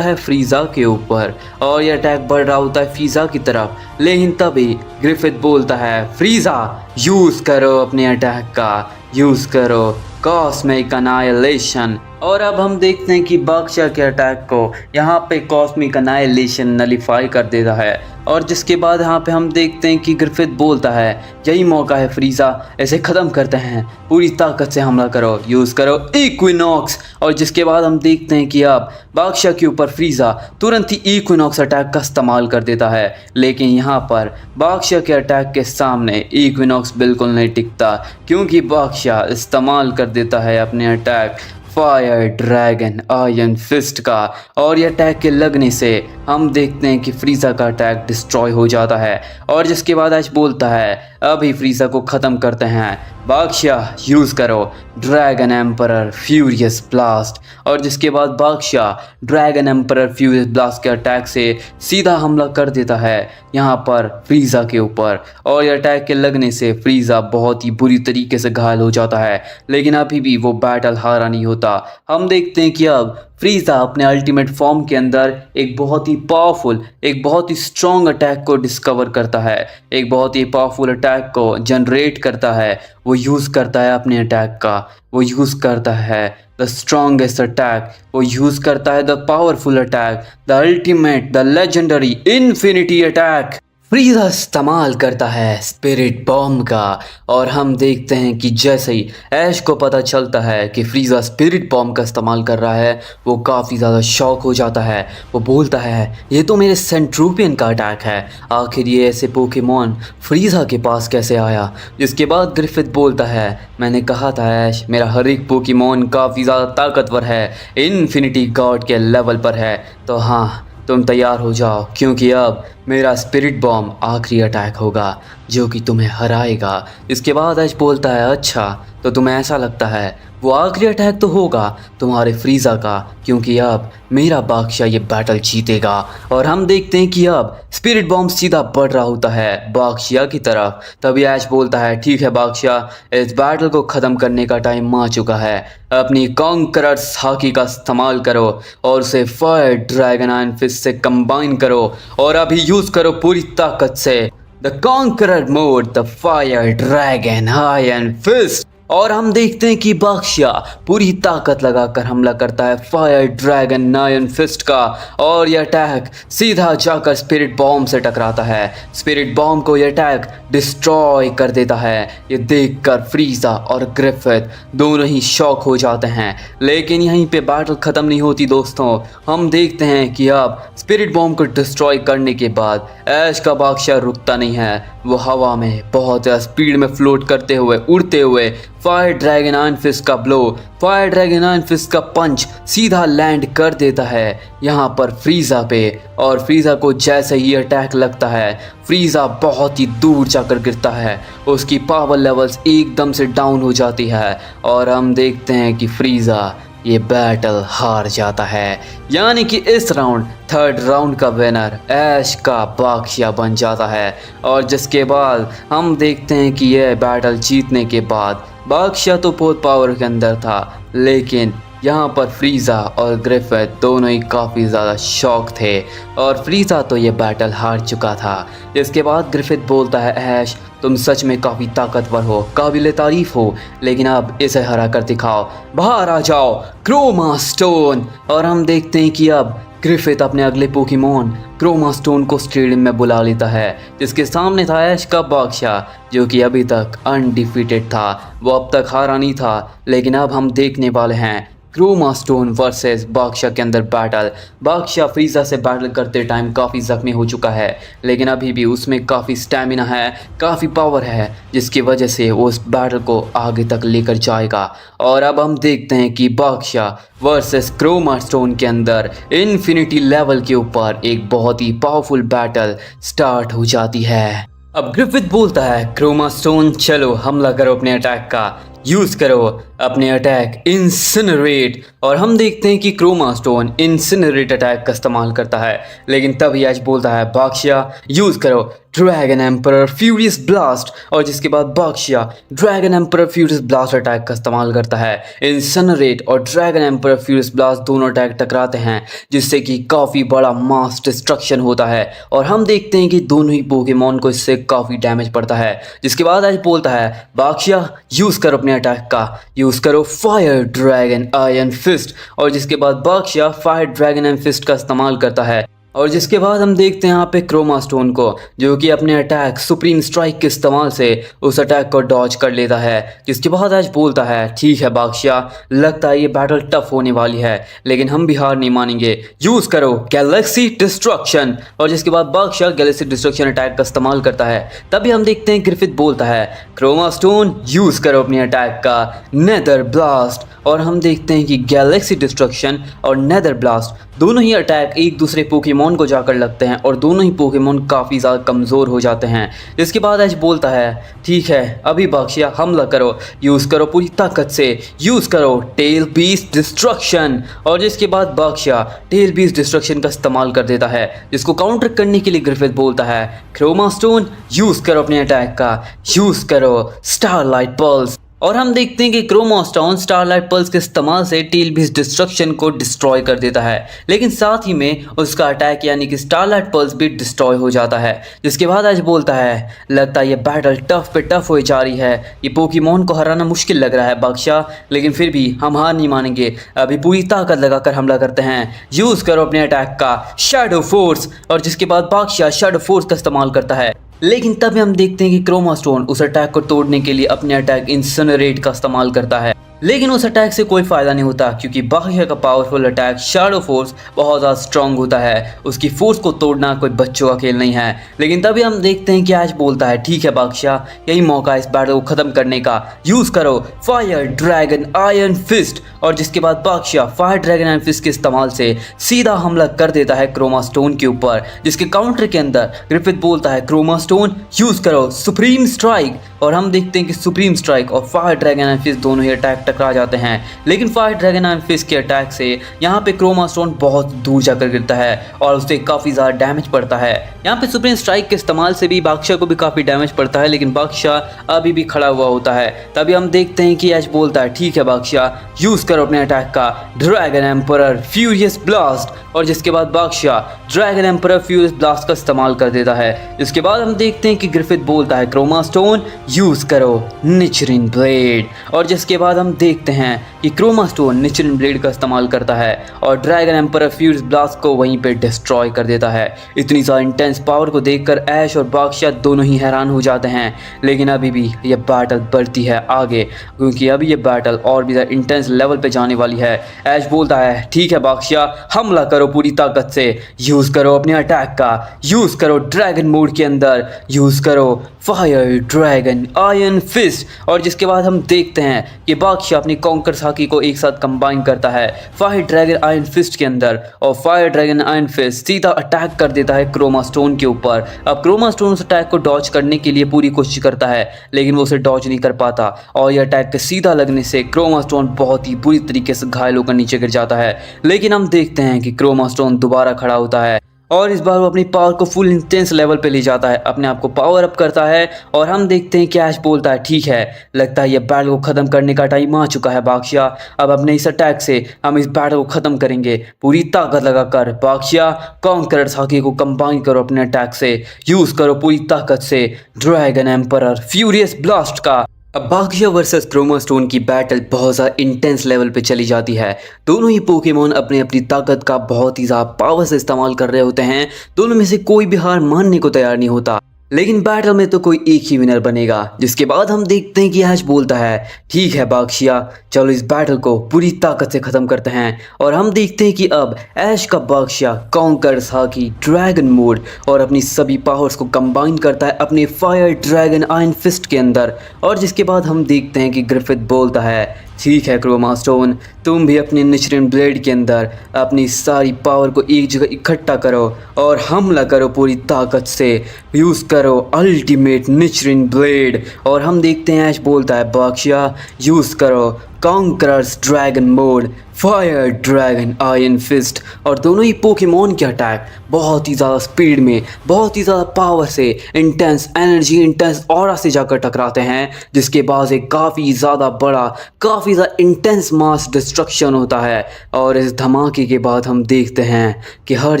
[SPEAKER 1] है फ्रीज़ा के ऊपर और ये अटैक बढ़ रहा होता है फ्रीज़ा की तरफ। लेकिन तभी ग्रिफिथ बोलता है फ्रीज़ा यूज़ करो अपने अटैक का, यूज़ करो कॉस्मिक अनाइलेशन। और अब हम देखते हैं कि बादशाह के अटैक को यहाँ पे कॉस्मिक अनाइलेशन नलीफाई कर देता है। और जिसके बाद यहाँ पे हम देखते हैं कि ग्रिफिथ बोलता है यही मौका है फ्रीज़ा, ऐसे ख़त्म करते हैं, पूरी ताकत से हमला करो, यूज़ करो इक्विनॉक्स। और जिसके बाद हम देखते हैं कि अब बादशाह के ऊपर फ्रीज़ा तुरंत ही इक्विनॉक्स अटैक का इस्तेमाल कर देता है। लेकिन यहाँ पर बादशाह के अटैक के सामने इक्विनॉक्स बिल्कुल नहीं टिकता, क्योंकि बादशाह इस्तेमाल कर देता है अपने attack fire dragon iron fist का। और ये अटैक के लगने से हम देखते हैं कि फ्रीज़ा का अटैक डिस्ट्रॉय हो जाता है। और जिसके बाद ऐश बोलता है अभी फ्रीज़ा को ख़त्म करते हैं, बादशाह यूज़ करो ड्रैगन एम्परर फ्यूरियस ब्लास्ट। और जिसके बाद बादशाह ड्रैगन एम्परर फ्यूरियस ब्लास्ट के अटैक से सीधा हमला कर देता है यहाँ पर फ्रीज़ा के ऊपर। और ये अटैक के लगने से फ्रीज़ा बहुत ही बुरी तरीके से घायल हो जाता है, लेकिन अभी भी वो बैटल हारा नहीं होता। हम देखते हैं कि अब फ्रीज़ा अपने अल्टीमेट फॉर्म के अंदर एक बहुत ही पावरफुल, एक बहुत ही स्ट्रॉन्ग अटैक को डिस्कवर करता है, एक बहुत ही पावरफुल अटैक को जनरेट करता है। वो यूज़ करता है अपने अटैक का, वो यूज़ करता है द स्ट्रॉन्गेस्ट अटैक, वो यूज़ करता है the powerful attack, the ultimate, the legendary infinity attack. फ्रीज़ा इस्तेमाल करता है स्पिरिट बॉम्ब का। और हम देखते हैं कि जैसे ही ऐश को पता चलता है कि फ्रीज़ा स्पिरिट बॉम्ब का इस्तेमाल कर रहा है, वो काफ़ी ज़्यादा शॉक हो जाता है। वो बोलता है ये तो मेरे सेंट्रूपियन का अटैक है, आखिर ये ऐसे पोकेमॉन फ्रीज़ा के पास कैसे आया। जिसके बाद ग्रिफिथ बोलता है मैंने कहा था ऐश, मेरा हर एक पोकेमॉन काफ़ी ज़्यादा ताकतवर है, इन्फिनिटी गॉड के लेवल पर है। तो हाँ, तुम तैयार हो जाओ, क्योंकि अब मेरा स्पिरिट बॉम्ब आखिरी अटैक होगा जो कि तुम्हें हराएगा। इसके बाद ऐश बोलता है अच्छा, तो तुम्हें ऐसा लगता है वो आखिरी अटैक तो होगा तुम्हारे फ्रीज़ा का, क्योंकि अब मेरा बादशाह ये बैटल जीतेगा। और हम देखते हैं कि अब स्पिरिट बॉम्ब सीधा बढ़ रहा होता है बादशाह की तरफ। तभी ऐश बोलता है ठीक है बादशाह, इस बैटल को ख़त्म करने का टाइम आ चुका है, अपनी कॉन्करर्स हाकी का इस्तेमाल करो और उसे फायर ड्रैगन आयरन फिस्ट से कंबाइन करो और अभी यूज़ करो पूरी ताकत से the conqueror mode, the fire dragon iron fist. और हम देखते हैं कि बादशाह पूरी ताकत लगाकर हमला करता है फायर ड्रैगन आयरन फिस्ट का। और यह अटैक सीधा जाकर स्पिरिट बॉम्ब से टकराता है, स्पिरिट बॉम्ब को यह अटैक डिस्ट्रॉय कर देता है। ये देखकर फ्रीज़ा और ग्रिफिथ दोनों ही शॉक हो जाते हैं। लेकिन यहीं पे बैटल ख़त्म नहीं होती दोस्तों। हम देखते हैं कि अब स्पिरिट बॉम्ब को डिस्ट्रॉय करने के बाद ऐश का बादशाह रुकता नहीं है, वो हवा में बहुत स्पीड में फ्लोट करते हुए, उड़ते हुए फायर ड्रैगन आयरन फिस्ट का blow, fire dragon iron fist का पंच सीधा लैंड कर देता है यहाँ पर फ्रीज़ा पे। और फ्रीज़ा को जैसे ही अटैक लगता है, फ्रीज़ा बहुत ही दूर जाकर गिरता है, उसकी पावर लेवल्स एकदम से डाउन हो जाती है। और हम देखते हैं कि फ्रीज़ा ये बैटल हार जाता है, यानी कि इस राउंड, थर्ड राउंड का विनर ऐश का बादशाह बन जाता है। और जिसके बाद हम देखते हैं कि यह बैटल जीतने के बाद बादशाह तो बहुत पावर के अंदर था, लेकिन यहाँ पर फ्रीज़ा और ग्रिफिथ दोनों ही काफ़ी ज़्यादा शॉक थे और फ्रीज़ा तो ये बैटल हार चुका था। जिसके बाद ग्रिफिथ बोलता है ऐश, तुम सच में काफ़ी ताकतवर हो, काबिल तारीफ़ हो, लेकिन अब इसे हरा कर दिखाओ, बाहर आ जाओ क्रोमा स्टोन। और हम देखते हैं कि अब ग्रिफिथ अपने अगले पोकेमॉन क्रोमा स्टोन को स्टेडियम में बुला लेता है, जिसके सामने था ऐश का बादशाह जो कि अभी तक अनडिफीटेड था, वो अब तक हारा नहीं था। लेकिन अब हम देखने वाले हैं क्रोमा स्टोन वर्सेस बादशाह के अंदर बैटल। बादशाह फ्रीज़ा से बैटल करते टाइम काफ़ी ज़ख्मी हो चुका है, लेकिन अभी भी उसमें काफ़ी स्टैमिना है, काफ़ी पावर है, जिसकी वजह से वो उस बैटल को आगे तक लेकर जाएगा। और अब हम देखते हैं कि बादशाह वर्सेस क्रोमा स्टोन के अंदर इन्फिनिटी लेवल के ऊपर एक बहुत ही पावरफुल बैटल स्टार्ट हो जाती है। अब ग्रिफिथ बोलता है क्रोमा स्टोन चलो हमला करो अपने अटैक का, यूज करो अपने अटैक इंसिनरेट। और हम देखते हैं कि क्रोमा स्टोन इंसिनरेट अटैक का इस्तेमाल करता है, लेकिन तभी ऐश बोलता है बादशाह यूज करो ड्रैगन एम्परर फ्यूरियस ब्लास्ट। और जिसके बाद बादशाह dragon emperor furious blast attack का इस्तेमाल करता है। इंसिनरेट और ड्रैगन एम्परर फ्यूरियस ब्लास्ट दोनों अटैक टकराते हैं, जिससे कि काफ़ी बड़ा मास डिस्ट्रक्शन होता है। और हम देखते हैं कि दोनों ही पोकेमॉन को इससे काफ़ी डैमेज पड़ता है। जिसके बाद ऐश बोलता है बादशाह यूज करो अपने अटैक का, यूज करो फायर ड्रैगन आयरन फिस्ट। और जिसके बाद बादशाह फायर ड्रैगन आयरन फिस्ट का इस्तेमाल करता है। और जिसके बाद हम देखते हैं यहाँ पे क्रोमा स्टोन को, जो कि अपने अटैक सुप्रीम स्ट्राइक के इस्तेमाल से उस अटैक को डॉज कर लेता है। जिसके बाद आज बोलता है ठीक है बादशाह, लगता है ये बैटल टफ होने वाली है, लेकिन हम भी हार नहीं मानेंगे, यूज करो गैलेक्सी डिस्ट्रक्शन। और जिसके बाद बादशाह गैलेक्सी डिस्ट्रक्शन अटैक का इस्तेमाल करता है। तभी हम देखते हैं ग्रिफिथ बोलता है क्रोमा स्टोन यूज करो अपने अटैक का नेदर ब्लास्ट। और हम देखते हैं कि गैलेक्सी डिस्ट्रक्शन और नेदर ब्लास्ट दोनों ही अटैक एक दूसरे पोकेमॉन को जाकर लगते हैं और दोनों ही पोकेमॉन काफ़ी ज़्यादा कमज़ोर हो जाते हैं। इसके बाद ऐश बोलता है ठीक है अभी बादशाह हमला करो, यूज़ करो पूरी ताकत से, यूज़ करो टेल बीस्ट डिस्ट्रक्शन। और जिसके बाद बादशाह टेल बीस्ट डिस्ट्रक्शन का इस्तेमाल कर देता है, जिसको काउंटर करने के लिए ग्रिफिथ बोलता है क्रोमा स्टोन यूज़ करो अपने अटैक का, यूज़ करो स्टारलाइट पल्स। और हम देखते हैं कि क्रोमा स्टोन स्टारलाइट पल्स के इस्तेमाल से टेल बीस्ट डिस्ट्रक्शन को डिस्ट्रॉय कर देता है, लेकिन साथ ही में उसका अटैक यानी कि स्टारलाइट पल्स भी डिस्ट्रॉय हो जाता है। जिसके बाद आज बोलता है लगता है ये बैटल टफ पे टफ हो जा रही है, ये पोकेमॉन को हराना मुश्किल लग रहा है बादशाह, लेकिन फिर भी हम हार नहीं मानेंगे, अभी पूरी ताकत लगाकर हमला करते हैं, यूज़ करो अपने अटैक का शैडो फोर्स। और जिसके बाद बादशाह शैडो फोर्स का इस्तेमाल करता है, लेकिन तभी हम देखते हैं कि क्रोमा स्टोन उस अटैक को तोड़ने के लिए अपने अटैक इंसिनरेट का इस्तेमाल करता है, लेकिन उस अटैक से कोई फ़ायदा नहीं होता, क्योंकि बादशाह का पावरफुल अटैक शैडो फोर्स बहुत ज़्यादा स्ट्रांग होता है, उसकी फोर्स को तोड़ना कोई बच्चों का खेल नहीं है। लेकिन तभी हम देखते हैं कि ऐश बोलता है ठीक है बादशाह यही मौका इस बैटल को ख़त्म करने का, यूज़ करो फायर ड्रैगन आयरन फिस्ट। और जिसके बाद बादशाह फायर ड्रैगन आयरन फिस्ट के इस्तेमाल से सीधा हमला कर देता है क्रोमा स्टोन के ऊपर, जिसके काउंटर के अंदर ग्रिफिथ बोलता है क्रोमा स्टोन यूज़ करो सुप्रीम स्ट्राइक। और हम देखते हैं कि सुप्रीम स्ट्राइक और फायर ड्रैगन आयरन फिस्ट दोनों ही अटैक टकरा जाते हैं, लेकिन फायर ड्रैगन आयरन फिस्ट के अटैक से यहाँ पे क्रोमा स्टोन बहुत दूर जाकर गिरता है और उसे काफ़ी ज़्यादा डैमेज पड़ता है। यहाँ पे सुप्रीम स्ट्राइक के इस्तेमाल से भी बादशाह को भी काफ़ी डैमेज पड़ता है, लेकिन बादशाह अभी भी खड़ा हुआ होता है। तभी हम देखते हैं कि ऐश बोलता है ठीक है बादशाह यूज़ करो अपने अटैक का ड्रैगन एम्परर फ्यूरियस ब्लास्ट। और जिसके बाद बादशाह ड्रैगन एम्परर फ्यूरियस ब्लास्ट का इस्तेमाल कर देता है। इसके बाद हम देखते हैं कि ग्रिफिथ बोलता है क्रोमा स्टोन यूज़ करो निचरिन ब्लेड। और जिसके बाद हम देखते हैं कि क्रोमा स्टोन निचरिन ब्लेड का इस्तेमाल करता है और ड्रैगन एम्परर फ्यूरियस ब्लास्ट को वहीं पे डिस्ट्रॉय कर देता है। इतनी ज़्यादा इंटेंस पावर को देखकर ऐश और बादशाह दोनों ही हैरान हो जाते हैं, लेकिन अभी भी ये बैटल बढ़ती है आगे, क्योंकि अभी ये बैटल और भी ज़्यादा इंटेंस लेवल पे जाने वाली है। ऐश बोलता है ठीक है बादशाह हमला करो पूरी ताकत से, यूज़ करो अपने अटैक का, यूज़ करो ड्रैगन मोड के अंदर, यूज़ करो फायर ड्रैगन आयरन फिस्ट। और जिसके बाद हम देखते हैं कि बादशाह अपनी कॉन्कर साकी को एक साथ कंबाइन करता है फायर ड्रैगन आयरन फिस्ट के अंदर, और फायर ड्रैगन आयरन फिस्ट सीधा अटैक कर देता है क्रोमा स्टोन के ऊपर। अब क्रोमा स्टोन उस अटैक को डॉज करने के लिए पूरी कोशिश करता है, लेकिन वो उसे डॉज नहीं कर पाता और यह अटैक के सीधा लगने से क्रोमा स्टोन बहुत ही बुरी तरीके से घायल होकर नीचे गिर जाता है। लेकिन हम देखते हैं कि क्रोमा स्टोन दोबारा खड़ा होता है और इस बार वो अपनी पावर को फुल इंटेंस लेवल पे ले जाता है, अपने आप को पावर अप करता है। और हम देखते हैं कि ऐश बोलता है ठीक है लगता है ये बैटल को ख़त्म करने का टाइम आ चुका है बादशाह, अब अपने इस अटैक से हम इस बैटल को ख़त्म करेंगे पूरी ताकत लगाकर। बादशाह कॉन्करर साकी को कंबाइन करो अपने अटैक से, यूज़ करो पूरी ताकत से ड्रैगन एम्परर फ्यूरियस ब्लास्ट का। अब बादशाह वर्सेस क्रोमा स्टोन की बैटल बहुत ज़्यादा इंटेंस लेवल पे चली जाती है। दोनों ही पोकेमॉन अपनी अपनी ताकत का बहुत ही ज़्यादा पावर से इस्तेमाल कर रहे होते हैं, दोनों में से कोई भी हार मानने को तैयार नहीं होता, लेकिन बैटल में तो कोई एक ही विनर बनेगा। जिसके बाद हम देखते हैं कि ऐश बोलता है ठीक है बादशाह चलो इस बैटल को पूरी ताकत से ख़त्म करते हैं। और हम देखते हैं कि अब ऐश का बादशाह कॉन्कर साकी ड्रैगन मोड और अपनी सभी पावर्स को कंबाइन करता है अपने फायर ड्रैगन आयरन फिस्ट के अंदर। और जिसके बाद हम देखते हैं कि ग्रिफिथ बोलता है ठीक है क्रोमा स्टोन, तुम भी अपने निचरिन ब्लेड के अंदर अपनी सारी पावर को एक जगह इकट्ठा करो और हमला करो पूरी ताकत से। यूज़ करो अल्टीमेट निचरिन ब्लेड। और हम देखते हैं ऐश बोलता है बादशाह यूज़ करो conqueror's dragon mode, fire dragon iron fist. और दोनों ही पोकेमॉन के अटैक बहुत ही ज़्यादा स्पीड में, बहुत ही ज़्यादा पावर से, इंटेंस एनर्जी, इंटेंस ऑरा से जाकर टकराते हैं, जिसके बाद एक काफ़ी ज़्यादा बड़ा, काफ़ी ज़्यादा इंटेंस मास डिस्ट्रक्शन होता है। और इस धमाके के बाद हम देखते हैं कि हर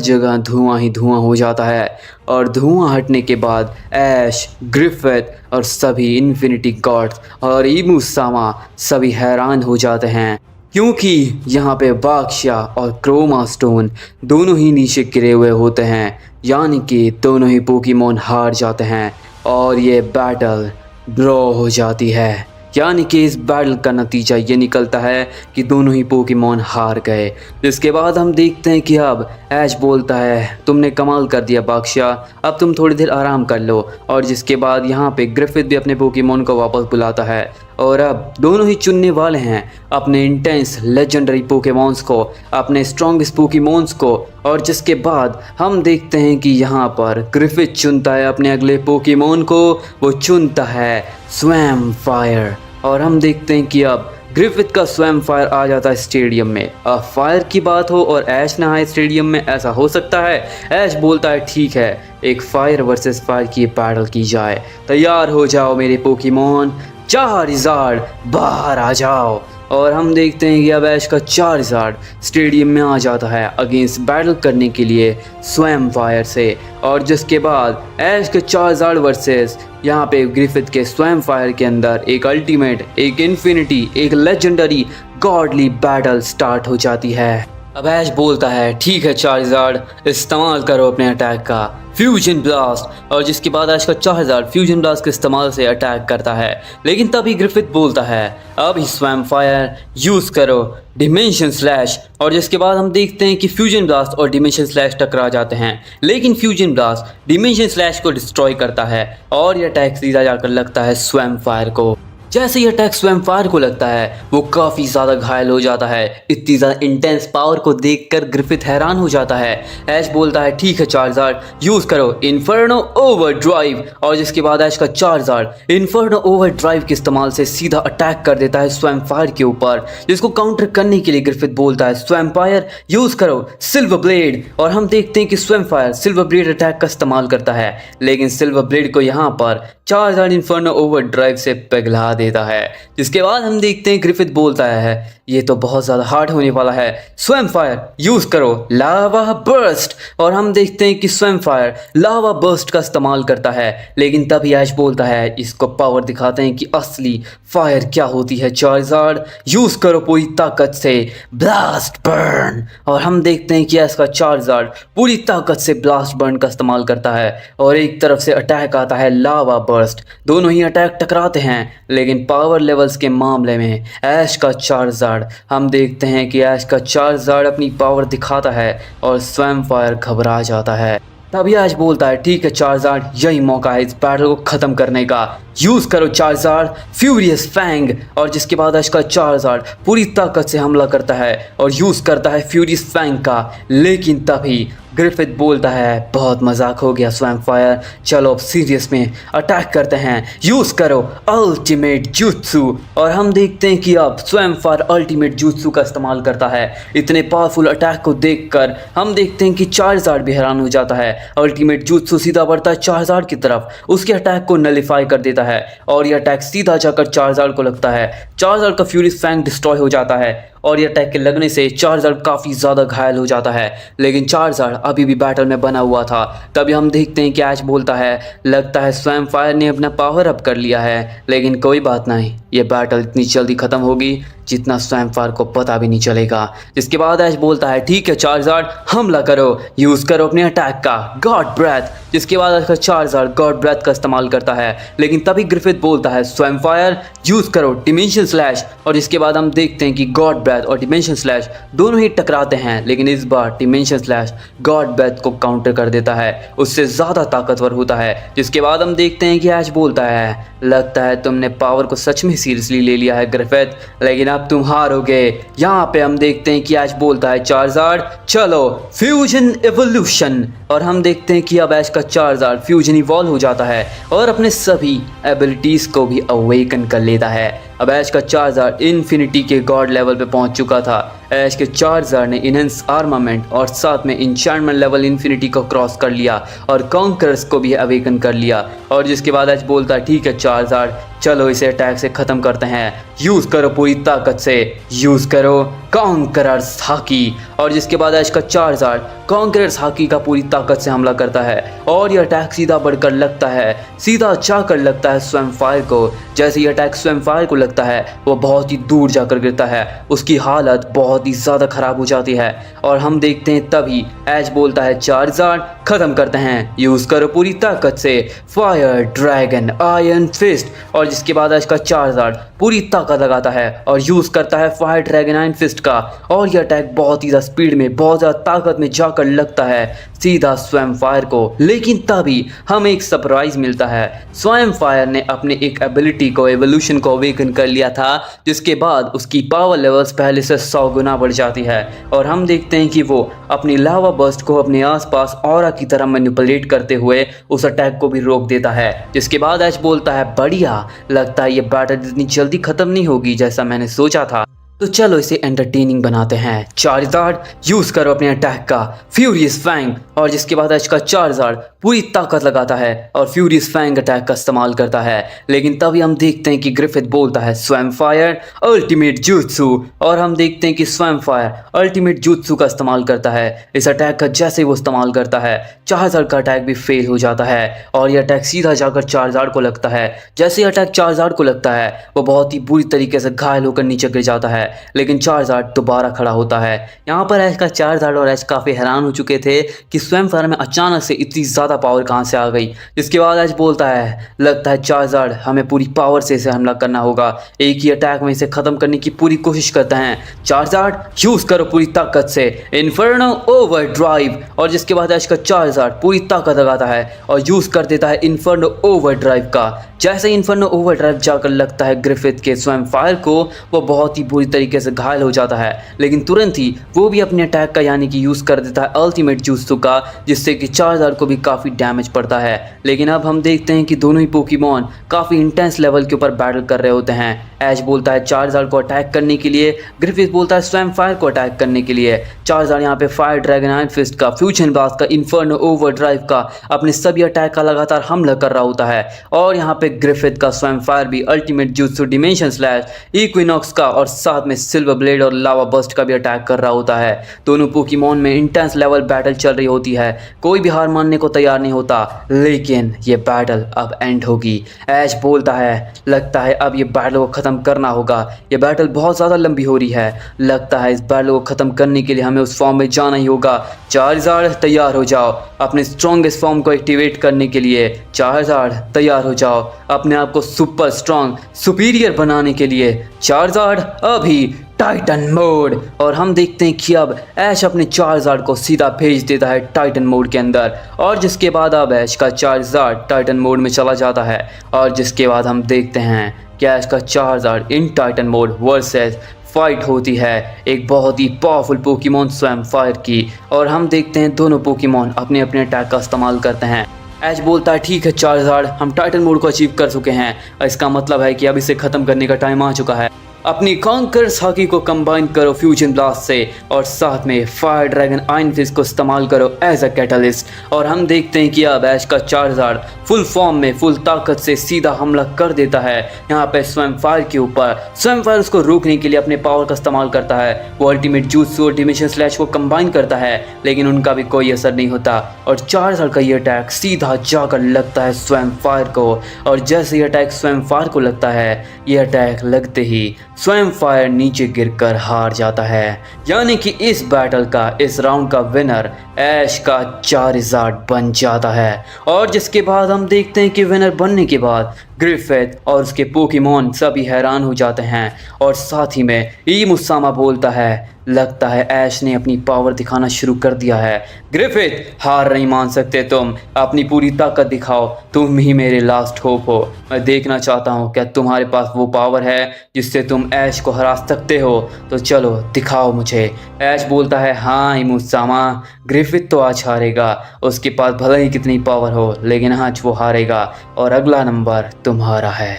[SPEAKER 1] जगह धुआं ही धुआं हो जाता है। और धुआं हटने के बाद ऐश, ग्रिफिथ और सभी इन्फिनिटी गॉड्स और इमुसामा सभी हैरान हो जाते हैं, क्योंकि यहाँ पे बादशाह और क्रोमा स्टोन दोनों ही नीचे गिरे हुए होते हैं, यानी कि दोनों ही पोकेमॉन हार जाते हैं और ये बैटल ड्रॉ हो जाती है। यानी कि इस बैटल का नतीजा ये निकलता है कि दोनों ही पोकेमॉन हार गए। जिसके बाद हम देखते हैं कि अब ऐश बोलता है तुमने कमाल कर दिया बादशाह, अब तुम थोड़ी देर आराम कर लो। और जिसके बाद यहाँ पे ग्रिफिथ भी अपने पोकेमॉन को वापस बुलाता है और अब दोनों ही चुनने वाले हैं अपने इंटेंस लेजेंडरी पोकेमॉन्स को, अपने स्ट्रॉन्गेस्ट पोकेमॉन्स को। और जिसके बाद हम देखते हैं कि यहाँ पर ग्रिफिथ चुनता है अपने अगले पोकेमॉन को, वो चुनता है स्वैम फायर। और हम देखते हैं कि अब ग्रिफिथ का स्वैम फायर आ जाता है स्टेडियम में। अब फायर की बात हो और ऐश ना आए स्टेडियम में, ऐसा हो सकता है? ऐश बोलता है ठीक है, एक फायर वर्सेस फायर की बैटल की जाए, तैयार हो जाओ मेरे पोकेमॉन, चार्जार्ड बाहर आ जाओ। और हम देखते हैं कि अब ऐश का चार्जार्ड स्टेडियम में आ जाता है अगेंस्ट बैटल करने के लिए स्वैम फायर से। और जिसके बाद ऐश के चार्जार्ड वर्सेस यहाँ पे ग्रिफिथ के स्वैम फायर के अंदर एक अल्टीमेट, एक इन्फिनिटी, एक लेजेंडरी गॉडली बैटल स्टार्ट हो जाती है। अब ऐश बोलता है ठीक है चार्जार्ड, इस्तेमाल करो अपने अटैक का फ्यूजन ब्लास्ट। और जिसके बाद ऐश का चार्जार्ड फ्यूजन ब्लास्ट के इस्तेमाल से अटैक करता है, लेकिन तभी ग्रिफिथ बोलता है अब ही स्वैम फायर यूज़ करो डिमेंशन स्लैश। और जिसके बाद हम देखते हैं कि फ्यूजन ब्लास्ट और डिमेंशन स्लैश टकरा जाते हैं, लेकिन फ्यूजन ब्लास्ट डिमेंशन स्लैश को डिस्ट्रॉय करता है और यह अटैक सीधा जाकर लगता है स्वैम फायर को। जैसे ही अटैक स्वैम फायर को लगता है वो काफ़ी ज़्यादा घायल हो जाता है। इतनी ज़्यादा इंटेंस पावर को देखकर ग्रिफिथ हैरान हो जाता है। ऐश बोलता है ठीक है चार्जार्ड, यूज़ करो इन्फर्नो ओवरड्राइव। और जिसके बाद ऐश का चार्जार्ड इन्फर्नो ओवरड्राइव के इस्तेमाल से सीधा अटैक कर देता है स्वैम फायर के ऊपर, जिसको काउंटर करने के लिए ग्रिफिथ बोलता है स्वैम फायर यूज़ करो सिल्वर ब्लेड। और हम देखते हैं कि swum fire silver blade attack का इस्तेमाल करता है, लेकिन सिल्वर ब्लेड को यहाँ पर चार्जार्ड इन्फर्नो ओवरड्राइव से पिघला देता है। जिसके बाद हम देखते हैं ग्रिफिथ बोलता है ये तो बहुत ज़्यादा हार्ड होने वाला है, स्वैम फायर यूज़ करो लावा बर्स्ट। और हम देखते हैं कि स्वैम फायर लावा बर्स्ट का इस्तेमाल करता है, लेकिन तभी ऐश बोलता है इसको पावर दिखाते हैं कि असली फायर क्या होती है। चार्जार्ड यूज़ करो पूरी ताकत से ब्लास्ट बर्न। और हम देखते हैं कि ऐश का चार्जार्ड पूरी ताकत से ब्लास्ट बर्न का इस्तेमाल करता है और एक तरफ से अटैक आता है लावा बर्स्ट। दोनों ही अटैक टकराते हैं, लेकिन पावर लेवल्स के मामले में ऐश का चार्जार्ड, हम देखते हैं कि ऐश का चार्जार्ड अपनी पावर दिखाता है और स्वैम फायर घबरा जाता है। तभी ऐश बोलता है ठीक है चार्जार्ड, यही मौका है इस बैटल को ख़त्म करने का, यूज़ करो चार्जार्ड फ्यूरियस फैंग। और जिसके बाद ऐश का चार्जार्ड पूरी ताकत से हमला करता है और यूज़ करता है फ्यूरियस फैंग का, लेकिन तभी ग्रिफिथ बोलता है बहुत मजाक हो गया स्वैम फायर, चलो अब सीरियस में अटैक करते हैं, यूज़ करो अल्टीमेट जुत्सु। और हम देखते हैं कि अब स्वैम फायर अल्टीमेट जुत्सु का इस्तेमाल करता है। इतने पावरफुल अटैक को देखकर हम देखते हैं कि चार्जार्ड भी हैरान हो जाता है। अल्टीमेट जुत्सु सीधा बढ़ता है चार्जार्ड की तरफ, उसके अटैक को नलिफाई कर देता है और यह अटैक सीधा जाकर चार्जार्ड को लगता है। चार्जार्ड का फ्यूरियस फैंग डिस्ट्रॉय हो जाता है और यह अटैक के लगने से चार्जार्ड काफ़ी ज़्यादा घायल हो जाता है, लेकिन चार्जार्ड अभी भी बैटल में बना हुआ था। तभी हम देखते हैं कि ऐश बोलता है लगता है स्वैम फायर ने अपना पावर अप कर लिया है, लेकिन कोई बात नहीं, ये बैटल इतनी जल्दी ख़त्म होगी जितना स्वैम फायर को पता भी नहीं चलेगा। जिसके बाद ऐश बोलता है ठीक है चार्जार्ड, हमला करो, यूज़ करो अपने अटैक का गॉड ब्रेथ। जिसके बाद ऐश का चार्जार्ड गॉड ब्रेथ का इस्तेमाल करता है, लेकिन तभी ग्रिफिथ बोलता है स्वैम फायर यूज़ करो डिमेंशन स्लैश। और इसके बाद हम देखते हैं कि गॉड ब्रेथ और डिमेंशन स्लैश दोनों ही टकराते हैं, लेकिन इस बार डिमेंशन स्लैश गॉड ब्रेथ को काउंटर कर देता है, उससे ज़्यादा ताकतवर होता है। जिसके बाद हम देखते हैं कि ऐश बोलता है लगता है तुमने पावर को सच में सीरियसली ले लिया है ग्रिफिथ, लेकिन अब तुम हारोगे। यहाँ पे हम देखते हैं कि ऐश बोलता है चार्जार्ड चलो फ्यूजन एवोल्यूशन, और हम देखते हैं कि अब ऐश का चार्जार्ड फ्यूजन इवॉल्व हो जाता है और अपने सभी एबिलिटीज़ को भी अवेकन कर लेता है। अब ऐश का चार्जार्ड इन्फिनिटी के गॉड लेवल पे पहुंच चुका था। ऐश के चार्जार्ड ने इनहेंस आर्मामेंट और साथ में इंचार्टमेंट लेवल इन्फिनिटी को क्रॉस कर लिया और कॉन्करर्स को भी अवेकन कर लिया। और जिसके बाद ऐश बोलता है ठीक है चार्जार्ड चलो इसे अटैक से ख़त्म करते हैं, यूज़ करो पूरी ताकत से, यूज़ करो कॉन्करर्स हाकी। और जिसके बाद ऐश का चार्जार्ड कॉन्करर्स हाकी का पूरी ताकत से हमला करता है और यह अटैक सीधा बढ़कर लगता है, सीधा जाकर लगता है स्वयं फायर को। जैसे ये अटैक स्वयं फायर को लगता है वो बहुत ही दूर जाकर गिरता है, उसकी हालत बहुत ही ज़्यादा ख़राब हो जाती है। और हम देखते हैं तभी ऐश बोलता है चार्जार्ड ख़त्म करते हैं, यूज़ करो पूरी ताकत से फायर ड्रैगन आयरन फिस्ट। और जिसके बाद ऐश का चार्जार्ड पूरी ताकत लगाता है और यूज़ करता है फायर ड्रैगन आयरन फिस्ट का, और यह अटैक बहुत ही ज़्यादा स्पीड में बहुत ज़्यादा ताकत में जाकर लगता है सीधा स्वयं फायर को। लेकिन तभी हमें एक सरप्राइज मिलता है, स्वयं फायर ने अपने एक एबिलिटी को एवोल्यूशन को अवेकन कर लिया था, जिसके बाद उसकी पावर लेवल्स पहले से 100 गुना बढ़ जाती है। और हम देखते हैं कि वो अपनी लावा बर्स्ट को अपने आसपास ऑरा की तरह मैनिपुलेट करते हुए उस अटैक को भी रोक देता है। जिसके बाद ऐश बोलता है बढ़िया, लगता है ये बैटल इतनी जल्दी खत्म नहीं होगी जैसा मैंने सोचा था, तो चलो इसे एंटरटेनिंग बनाते हैं। चार्जार्ड यूज़ करो अपने अटैक का फ्यूरियस फैंग। और जिसके बाद ऐश का चार्जार्ड पूरी ताकत लगाता है और फ्यूरियस फैंग अटैक का इस्तेमाल करता है। लेकिन तभी हम देखते हैं कि ग्रिफिथ बोलता है स्वयं फायर अल्टीमेट जुत्सु, और हम देखते हैं कि स्वयं फायर अल्टीमेट जुत्सु का इस्तेमाल करता है। इस अटैक का जैसे वो इस्तेमाल करता है चार्जार्ड का अटैक भी फेल हो जाता है और यह अटैक सीधा जाकर चार्जार्ड को लगता है। जैसे ही अटैक चार्जार्ड को लगता है वो बहुत ही बुरी तरीके से घायल होकर नीचे गिर जाता है, लेकिन चार्जार्ड दोबारा खड़ा होता है। यहाँ पर ऐश का चार्जार्ड और ऐश काफ़ी हैरान हो चुके थे कि स्वयं फायर में अचानक से इतनी ज़्यादा पावर कहाँ से आ गई। जिसके बाद ऐश बोलता है लगता है चार्जार्ड हमें पूरी पावर से इसे हमला करना होगा, एक ही अटैक में इसे ख़त्म करने की पूरी कोशिश करते हैं। चार्जार्ड यूज़ करो पूरी ताकत से इन्फर्नो ओवरड्राइव। और जिसके बाद ऐश का चार्जार्ड पूरी ताकत लगाता है और यूज़ कर देता है इन्फर्नो ओवरड्राइव का। जैसे इन्फर्नो ओवरड्राइव जाकर लगता है ग्रिफिथ के स्वयं फायर को, वो बहुत ही बुरी तरीके से घायल हो जाता है, लेकिन तुरंत ही वो भी अपने अटैक का यानी कि यूज़ कर देता है अल्टीमेट जुत्सु का, जिससे कि चार्जार्ड को भी काफ़ी डैमेज पड़ता है। लेकिन अब हम देखते हैं कि दोनों ही पोकेमॉन काफ़ी इंटेंस लेवल के ऊपर बैटल कर रहे होते हैं। ऐश बोलता है चार्जार्ड को अटैक करने के लिए, ग्रिफिथ बोलता है स्वयं फायर को अटैक करने के लिए। चार्जार्ड यहाँ पे फायर ड्रैगन आयरन फिस्ट का, फ्यूजन ब्लास्ट का, इन्फर्नो ओवरड्राइव का, अपने सभी अटैक का लगातार हमला कर रहा होता है। और यहाँ पे ग्रिफिथ का स्वयं फायर भी ultimate jutsu dimension slash, equinox का और साथ में सिल्वर ब्लेड और लावा बर्स्ट का भी अटैक कर रहा होता है। दोनों पोकेमॉन में इंटेंस लेवल बैटल चल रही होती है, कोई भी हार मानने को तैयार नहीं होता। लेकिन ये बैटल अब एंड होगी। ऐश बोलता है लगता है अब ये बैटल को ख़त्म करना होगा, ये बैटल बहुत ज़्यादा लंबी हो रही है, लगता है इस बैटल को ख़त्म करने के लिए हमें उस फॉर्म में जाना ही होगा। चार्जार्ड तैयार हो जाओ अपने स्ट्रॉन्गेस्ट फॉर्म को एक्टिवेट करने के लिए। चार्जार्ड तैयार हो जाओ अपने आप को सुपर स्ट्रॉन्ग सुपीरियर बनाने के लिए। चार्जार्ड अभी टाइटन मोड। और हम देखते हैं कि अब ऐश अपने चार्जार्ड को सीधा भेज देता है टाइटन मोड के अंदर, और जिसके बाद अब ऐश का चार्जार्ड टाइटन मोड में चला जाता है। और जिसके बाद हम देखते हैं कि ऐश का चार्जार्ड इन टाइटन मोड वर्सेस फाइट होती है एक बहुत ही पावरफुल पोकेमॉन स्वयं फायर की। और हम देखते हैं दोनों पोकेमॉन अपने अपने अटैक का इस्तेमाल करते हैं। ऐश बोलता है ठीक है चार्जार्ड हम टाइटन मोड को अचीव कर चुके हैं, इसका मतलब है कि अब इसे ख़त्म करने का टाइम आ चुका है। अपनी कॉन्कर्स हाकी को कंबाइन करो फ्यूजन ब्लास्ट से और साथ में फायर ड्रैगन आयरन फिस्ट को इस्तेमाल करो एज अ कैटलिस्ट। और हम देखते हैं कि अब ऐश का चार्जार्ड फुल फॉर्म में फुल ताकत से सीधा हमला कर देता है यहाँ पे स्वयं फायर के ऊपर। स्वयं फायर उसको रोकने के लिए अपने पावर का इस्तेमाल करता है, वो अल्टीमेट जुत्सु और डिमेंशन स्लैश को कंबाइन करता है, लेकिन उनका भी कोई असर नहीं होता। और चार्जार्ड का ये अटैक सीधा जाकर लगता है स्वयं फायर को, और जैसे ये अटैक स्वयं फायर को लगता है, ये अटैक लगते ही स्वयं फायर नीचे गिरकर हार जाता है। यानी कि इस बैटल का, इस राउंड का विनर ऐश का चार्जार्ड बन जाता है। और जिसके बाद हम देखते हैं कि विनर बनने के बाद ग्रिफिथ और उसके पोकेमॉन सभी हैरान हो जाते हैं और साथ ही में ई मुसामा बोलता है, लगता है ऐश ने अपनी पावर दिखाना शुरू कर दिया है। ग्रिफिथ, हार नहीं मान सकते तुम, अपनी पूरी ताकत दिखाओ, तुम ही मेरे लास्ट होप हो। मैं देखना चाहता हूँ क्या तुम्हारे पास वो पावर है जिससे तुम ऐश को हरा सकते हो, तो चलो दिखाओ मुझे। ऐश बोलता है, हाँ मुसामा, ग्रिफिथ तो आज हारेगा, उसके पास भले ही कितनी पावर हो लेकिन आज वो हारेगा और अगला नंबर तुम्हारा है।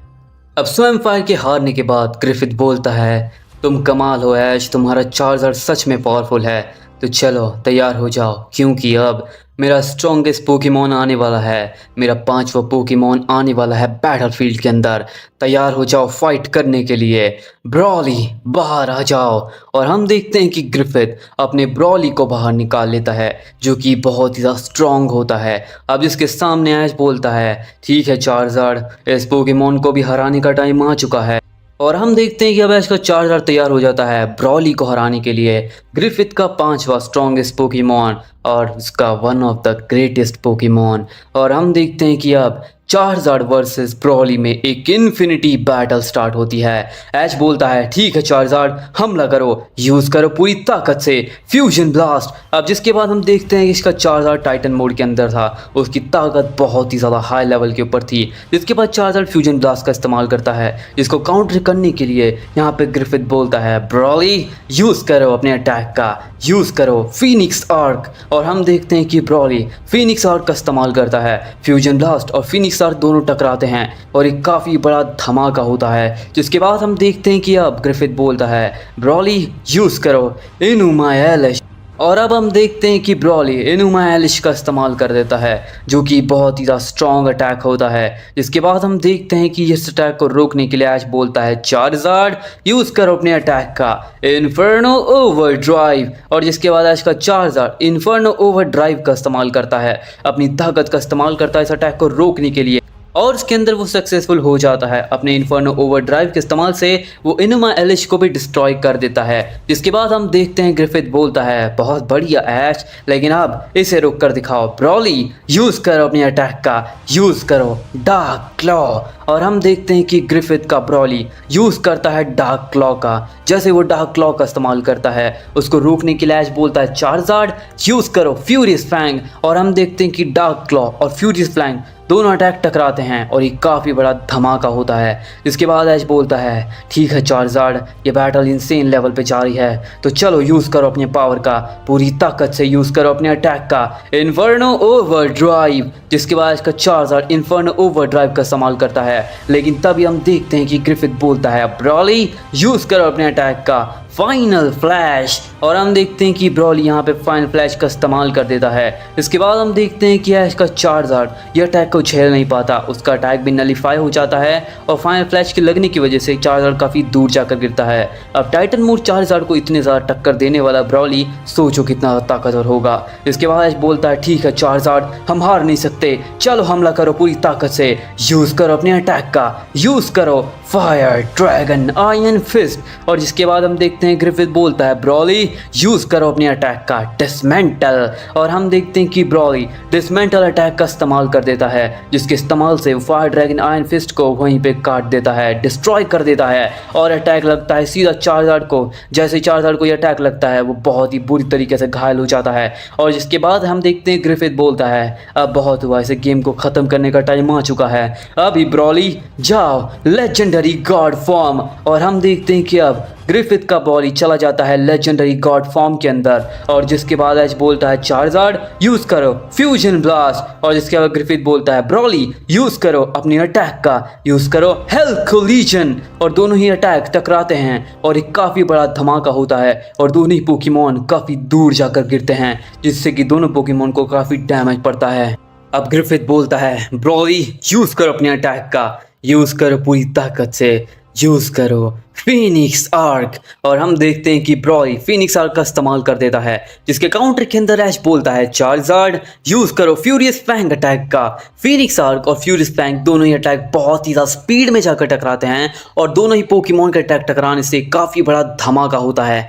[SPEAKER 1] अब स्वयं फायर के हारने के बाद ग्रिफिथ बोलता है, तुम कमाल हो ऐश, तुम्हारा चार्जर सच में पावरफुल है। तो चलो तैयार हो जाओ क्योंकि अब मेरा स्ट्रॉन्गेस्ट पोकेमॉन आने वाला है, मेरा 5वां पोकेमॉन आने वाला है बैटलफील्ड के अंदर। तैयार हो जाओ फाइट करने के लिए। ब्रॉली बाहर आ जाओ। और हम देखते हैं कि ग्रिफिथ अपने ब्रॉली को बाहर निकाल लेता है जो कि बहुत ही ज़्यादा स्ट्रॉन्ग होता है। अब जिसके सामने ऐश बोलता है, ठीक है चार्जर, इस पोकेमॉन को भी हराने का टाइम आ चुका है। और हम देखते हैं कि अब इसका चार्जर तैयार हो जाता है ब्रॉली को हराने के लिए। ग्रिफिथ का 5वां स्ट्रॉन्गेस्ट पोकेमॉन और उसका one of the greatest Pokemon. और हम देखते हैं कि अब चार्जर वर्सेस ब्रॉली में एक इन्फिनिटी बैटल स्टार्ट होती है। ऐश बोलता है, ठीक है चार्जर, हमला करो, यूज़ करो पूरी ताकत से फ्यूजन ब्लास्ट। अब जिसके बाद हम देखते हैं कि इसका चार्जर टाइटन मोड के अंदर था, उसकी ताकत बहुत ही ज़्यादा हाई लेवल के ऊपर थी। जिसके बाद चार्जर फ्यूजन ब्लास्ट का इस्तेमाल करता है, जिसको काउंटर करने के लिए यहाँ पे ग्रिफिथ बोलता है, ब्रॉली यूज़ करो अपने अटैक का, यूज़ करो फीनिक्स आर्क। और हम देखते हैं कि ब्रॉली फीनिक्स आर्क का इस्तेमाल करता है। फ्यूजन ब्लास्ट और फीनिक्स आर्क दोनों टकराते हैं और एक काफ़ी बड़ा धमाका होता है। जिसके बाद हम देखते हैं कि अब ग्रिफिथ बोलता है, ब्रॉली यूज़ करो इनुमा एलिश। और अब हम देखते हैं कि ब्रॉली इनुमा एलिश का इस्तेमाल कर देता है जो कि बहुत ही ज़्यादा स्ट्रॉन्ग अटैक होता है। जिसके बाद हम देखते हैं कि इस अटैक को रोकने के लिए ऐश बोलता है, चार्जर यूज़ करो अपने अटैक का इन्फर्नो ओवरड्राइव। और जिसके बाद ऐश का चार्जर इन्फर्नो ओवरड्राइव का इस्तेमाल करता है, अपनी ताकत का इस्तेमाल करता है इस अटैक को रोकने के लिए। और उसके अंदर वो सक्सेसफुल हो जाता है। अपने इन्फर्नो ओवरड्राइव के इस्तेमाल से वो इनुमा एलिश को भी डिस्ट्रॉय कर देता है। जिसके बाद हम देखते हैं ग्रिफिथ बोलता है, बहुत बढ़िया ऐश, लेकिन अब इसे रोक कर दिखाओ, ब्रॉली यूज़ करो अपने अटैक का, यूज़ करो डार्क क्लॉ। और हम देखते हैं कि ग्रिफिथ का ब्रॉली यूज़ करता है डार्क क्लॉ का। जैसे वो डार्क क्लॉ का इस्तेमाल करता है, उसको रोकने के लिए ऐश बोलता है, चार्जर यूज़ करो फ्यूरियस फैंग। और हम देखते हैं कि डार्क क्लॉ और फ्यूरियस फैंग दोनों अटैक टकराते हैं और एक काफ़ी बड़ा धमाका होता है। जिसके बाद ऐश बोलता है, ठीक है चार्जर, ये बैटल इंसेन लेवल पे जा रही है, तो चलो यूज़ करो अपने पावर का, पूरी ताकत से यूज़ करो अपने अटैक का इन्फर्नो ओवरड्राइव। जिसके बाद इसका चार्जर इन्फर्नो ओवरड्राइव का इस्तेमाल करता है, लेकिन तभी हम देखते हैं कि ग्रिफिथ बोलता है, ब्रॉली यूज़ करो अपने अटैक का फाइनल फ्लैश। और हम देखते हैं कि ब्रॉली यहाँ पे फाइनल फ्लैश का इस्तेमाल कर देता है। इसके बाद हम देखते हैं कि ऐश का चार्जर ये अटैक को झेल नहीं पाता, उसका अटैक भी नलीफाई हो जाता है और फाइनल फ्लैश के लगने की वजह से चार्जर काफ़ी दूर जाकर गिरता है। अब टाइटन मोड चार्जर को इतने ज़्यादा टक्कर देने वाला ब्रॉली सोचो कितना ताकतवर होगा। इसके बाद ऐश बोलता है, ठीक है चार्जर, हम हार नहीं सकते, चलो हमला करो पूरी ताकत से, यूज़ करो अपने अटैक का, यूज़ करो फायर ड्रैगन आयरन फिस्ट। और जिसके बाद हम देखते हैं ग्रिफिथ बोलता है, ब्रॉली यूज़ करो अपने अटैक का डिसमेंटल। और हम देखते हैं कि ब्रॉली डिसमेंटल अटैक का इस्तेमाल कर देता है, जिसके इस्तेमाल से फायर ड्रैगन आयरन फिस्ट को वहीं पे काट देता है, डिस्ट्रॉय कर देता है। और अटैक लगता है सीधा चार्जर को। जैसे चार्जर को ये अटैक लगता है वो बहुत ही बुरी तरीके से घायल हो जाता है। और जिसके बाद हम देखते हैं ग्रिफिथ बोलता है, अब बहुत हुआ, इसे गेम को ख़त्म करने का टाइम आ चुका है, अभी ब्रॉली जाओ लेजेंडरी गॉड फॉर्म। और हम देखते हैं कि अब ग्रिफिथ का ब्रॉली चला जाता है लेजेंडरी गॉड फॉर्म के अंदर। और जिसके बाद ऐश बोलता है, चार्जर यूज़ करो फ्यूजन ब्लास्ट। और जिसके बाद ग्रिफिथ बोलता है, ब्रॉली यूज़ करो अपने अटैक का, यूज़ करो हेल कोलिजन। और दोनों ही अटैक टकराते हैं और एक काफ़ी बड़ा धमाका होता है और दोनों ही पोकेमॉन काफ़ी दूर जाकर गिरते हैं, जिससे कि दोनों पोकेमॉन को काफ़ी डैमेज पड़ता है। अब ग्रिफिथ बोलता है, ब्रॉली यूज़ करो अपने अटैक का, यूज़ करो पूरी ताकत से, यूज़ करो फीनिक्स आर्क। और हम देखते हैं कि ब्रॉली फीनिक्स आर्क का इस्तेमाल कर देता है, जिसके काउंटर के अंदर ऐश बोलता है, चार्जर यूज़ करो फ्यूरियस फैंग अटैक का। फीनिक्स आर्क और फ्यूरियस फैंग दोनों ही अटैक बहुत ही ज़्यादा स्पीड में जाकर टकराते हैं और दोनों ही पोकेमॉन के अटैक टकराने से काफ़ी बड़ा धमाका होता है।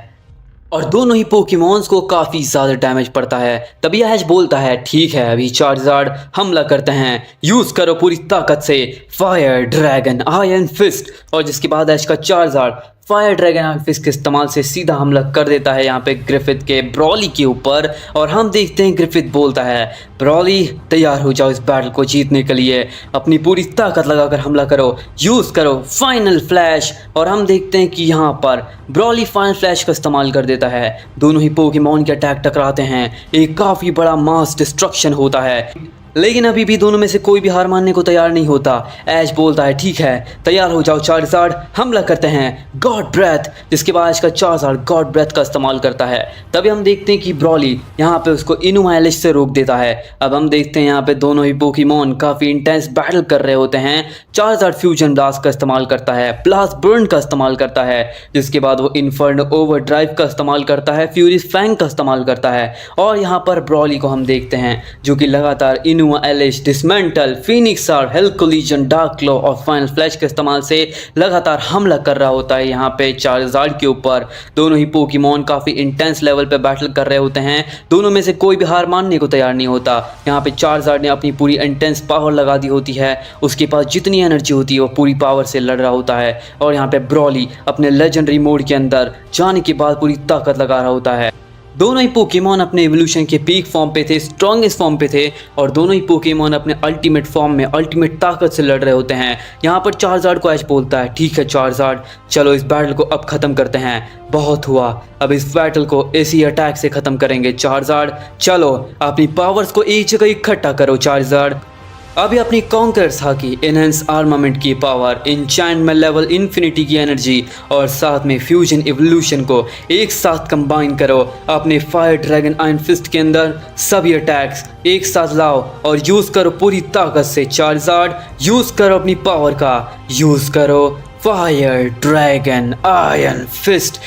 [SPEAKER 1] और दोनों ही पोकेमॉन्स को काफ़ी ज़्यादा डैमेज पड़ता है। तभी ऐश बोलता है ठीक है अभी चार्जार्ड हमला करते हैं, यूज़ करो पूरी ताकत से फायर ड्रैगन आयरन फिस्ट। और जिसके बाद ऐश का Charizard fire dragon iron fist के इस्तेमाल से सीधा हमला कर देता है यहाँ पे ग्रिफिथ के ब्रॉली के ऊपर। और हम देखते हैं ग्रिफिथ बोलता है ब्रॉली तैयार हो जाओ इस बैटल को जीतने के लिए, अपनी पूरी ताकत लगाकर हमला करो, यूज़ करो फाइनल फ्लैश। और हम देखते हैं कि यहाँ पर ब्रॉली फाइनल फ्लैश का इस्तेमाल कर देता है, दोनों ही पोकेमॉन के अटैक टकराते हैं, एक काफ़ी बड़ा मास डिस्ट्रक्शन होता है। लेकिन अभी भी दोनों में से कोई भी हार मानने को तैयार नहीं होता। ऐश बोलता है ठीक है तैयार हो जाओ चार्जार्ड हमला करते हैं गॉड ब्रेथ। जिसके बाद ऐश का चार्जार्ड गॉड ब्रेथ का इस्तेमाल करता है। तभी हम देखते हैं कि ब्रॉली यहाँ पे उसको इनुमाइलिश से रोक देता है। अब हम देखते हैं यहाँ पे दोनों ही पोकेमॉन काफ़ी इंटेंस बैटल कर रहे होते हैं। चार्जार्ड फ्यूजन ब्लास्ट का इस्तेमाल करता है, ब्लास्ट बर्न का इस्तेमाल करता है, जिसके बाद वो इन्फर्नो ओवरड्राइव का इस्तेमाल करता है, फ्यूरिस फैंग का इस्तेमाल करता है। और यहाँ पर ब्रॉली को हम देखते हैं जो कि लगातार एलिश डिसमेंटल फिनिक्स और हेल कोलिजन डार्क क्लो और फाइनल फ्लैश के इस्तेमाल से लगातार हमला कर रहा होता है यहाँ पे चार्जार्ड के ऊपर। दोनों ही पोकेमॉन काफ़ी इंटेंस लेवल पे बैटल कर रहे होते हैं, दोनों में से कोई भी हार मानने को तैयार नहीं होता। यहाँ पे चार्जार्ड ने अपनी पूरी इंटेंस पावर लगा दी होती है, उसके पास जितनी एनर्जी होती है वो पूरी पावर से लड़ रहा होता है। और यहाँ पे ब्रॉली अपने लेजेंडरी मोड के अंदर जाने के बाद पूरी ताकत लगा रहा होता है। दोनों ही पोकेमॉन अपने एवोल्यूशन के पीक फॉर्म पे थे, स्ट्रॉन्गेस्ट फॉर्म पे थे, और दोनों ही पोकेमॉन अपने अल्टीमेट फॉर्म में अल्टीमेट ताकत से लड़ रहे होते हैं। यहाँ पर चार्जार्ड को ऐश बोलता है ठीक है चार्जार्ड चलो इस बैटल को अब ख़त्म करते हैं, बहुत हुआ, अब इस बैटल को इसी अटैक से ख़त्म करेंगे चार्जार्ड। चलो अपनी पावर्स को एक जगह इकट्ठा करो चार्जार्ड। अभी अपनी कॉन्कर्स हाकी एनहेंस आर्मामेंट की पावर, इंचैंटमेंट लेवल इन्फिनिटी की एनर्जी और साथ में फ्यूजन एवोल्यूशन को एक साथ कंबाइन करो अपने फायर ड्रैगन आयरन फिस्ट के अंदर। सभी अटैक्स एक साथ लाओ और यूज़ करो पूरी ताकत से चार्जार्ड, यूज़ करो अपनी पावर का, यूज़ करो फायर ड्रैगन आयरन फिस्ट।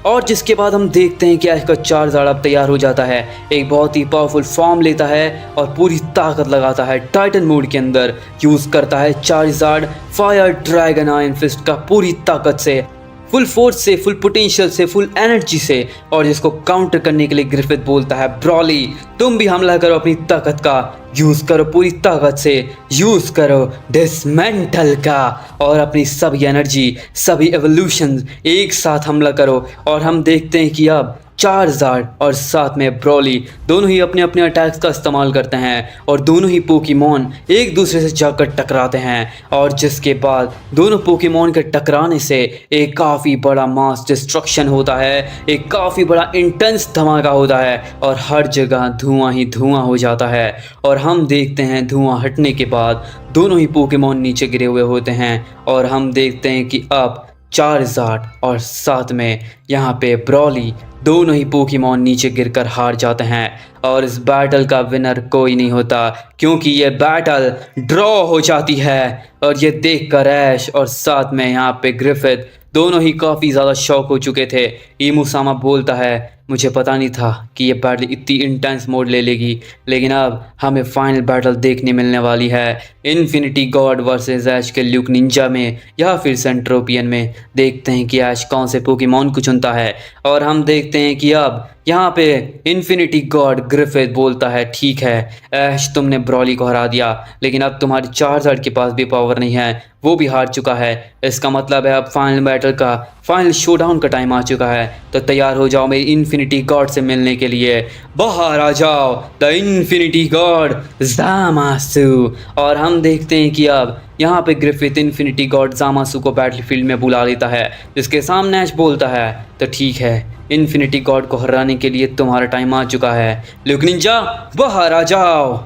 [SPEAKER 1] और जिसके बाद हम देखते हैं कि ऐश का चार्जार्ड अब तैयार हो जाता है, एक बहुत ही पावरफुल फॉर्म लेता है और पूरी ताकत लगाता है टाइटन मोड के अंदर, यूज़ करता है Charizard fire dragon iron fist का पूरी ताकत से, फुल फोर्स से, फुल पोटेंशियल से, फुल एनर्जी से। और जिसको काउंटर करने के लिए ग्रिफिथ बोलता है ब्रॉली तुम भी हमला करो अपनी ताकत का, यूज़ करो पूरी ताकत से, यूज़ करो डिसमेंटल का और अपनी सभी एनर्जी सभी एवोल्यूशन एक साथ हमला करो। और हम देखते हैं कि अब चार्जार्ड और साथ में ब्रॉली दोनों ही अपने अपने अटैक्स का इस्तेमाल करते हैं और दोनों ही पोकेमॉन एक दूसरे से जाकर टकराते हैं। और जिसके बाद दोनों पोकेमॉन के टकराने से एक काफ़ी बड़ा मास डिस्ट्रक्शन होता है, एक काफ़ी बड़ा इंटेंस धमाका होता है और हर जगह धुआं ही धुआं हो जाता है। और हम देखते हैं धुआं हटने के बाद दोनों ही पोकेमॉन नीचे गिरे हुए होते हैं और हम देखते हैं कि अब चार्जार्ड और साथ में यहाँ पे ब्रॉली दोनों ही पोकेमॉन नीचे गिरकर हार जाते हैं। और इस बैटल का विनर कोई नहीं होता क्योंकि ये बैटल ड्रॉ हो जाती है। और ये देखकर ऐश और साथ में यहाँ पे ग्रिफिथ दोनों ही काफ़ी ज़्यादा शॉक हो चुके थे। इमुसामा बोलता है मुझे पता नहीं था कि ये बैटल इतनी इंटेंस मोड ले लेगी, लेकिन अब हमें फाइनल बैटल देखने मिलने वाली है इन्फिनिटी गॉड वर्सेस ऐश के ल्यूक निंजा में या फिर सेंट्रोपियन में। देखते हैं कि ऐश कौन से पोकेमॉन को चुनता है। और हम देखते हैं कि अब यहाँ पे इन्फिनिटी गॉड ग्रिफिथ बोलता है ठीक है ऐश तुमने ब्रॉली को हरा दिया, लेकिन अब तुम्हारी चार्जार्ड के पास भी पावर नहीं है, वो भी हार चुका है। इसका मतलब है अब फाइनल बैटल का फाइनल शोडाउन का टाइम आ चुका है, तो तैयार हो जाओ मेरी इन्फिनिटी गॉड से मिलने के लिए। बाहर आ जाओ द इन्फिनिटी गॉड ज़ामासु। और हम देखते हैं कि अब यहाँ पे ग्रिफिथ इन्फिनिटी गॉड ज़ामासु को बैटलफील्ड में बुला लेता है, जिसके सामने ऐश बोलता है तो ठीक है इन्फिनिटी गॉड को हराने के लिए तुम्हारा टाइम आ चुका है, ल्यूक निंजा बाहर आ जाओ।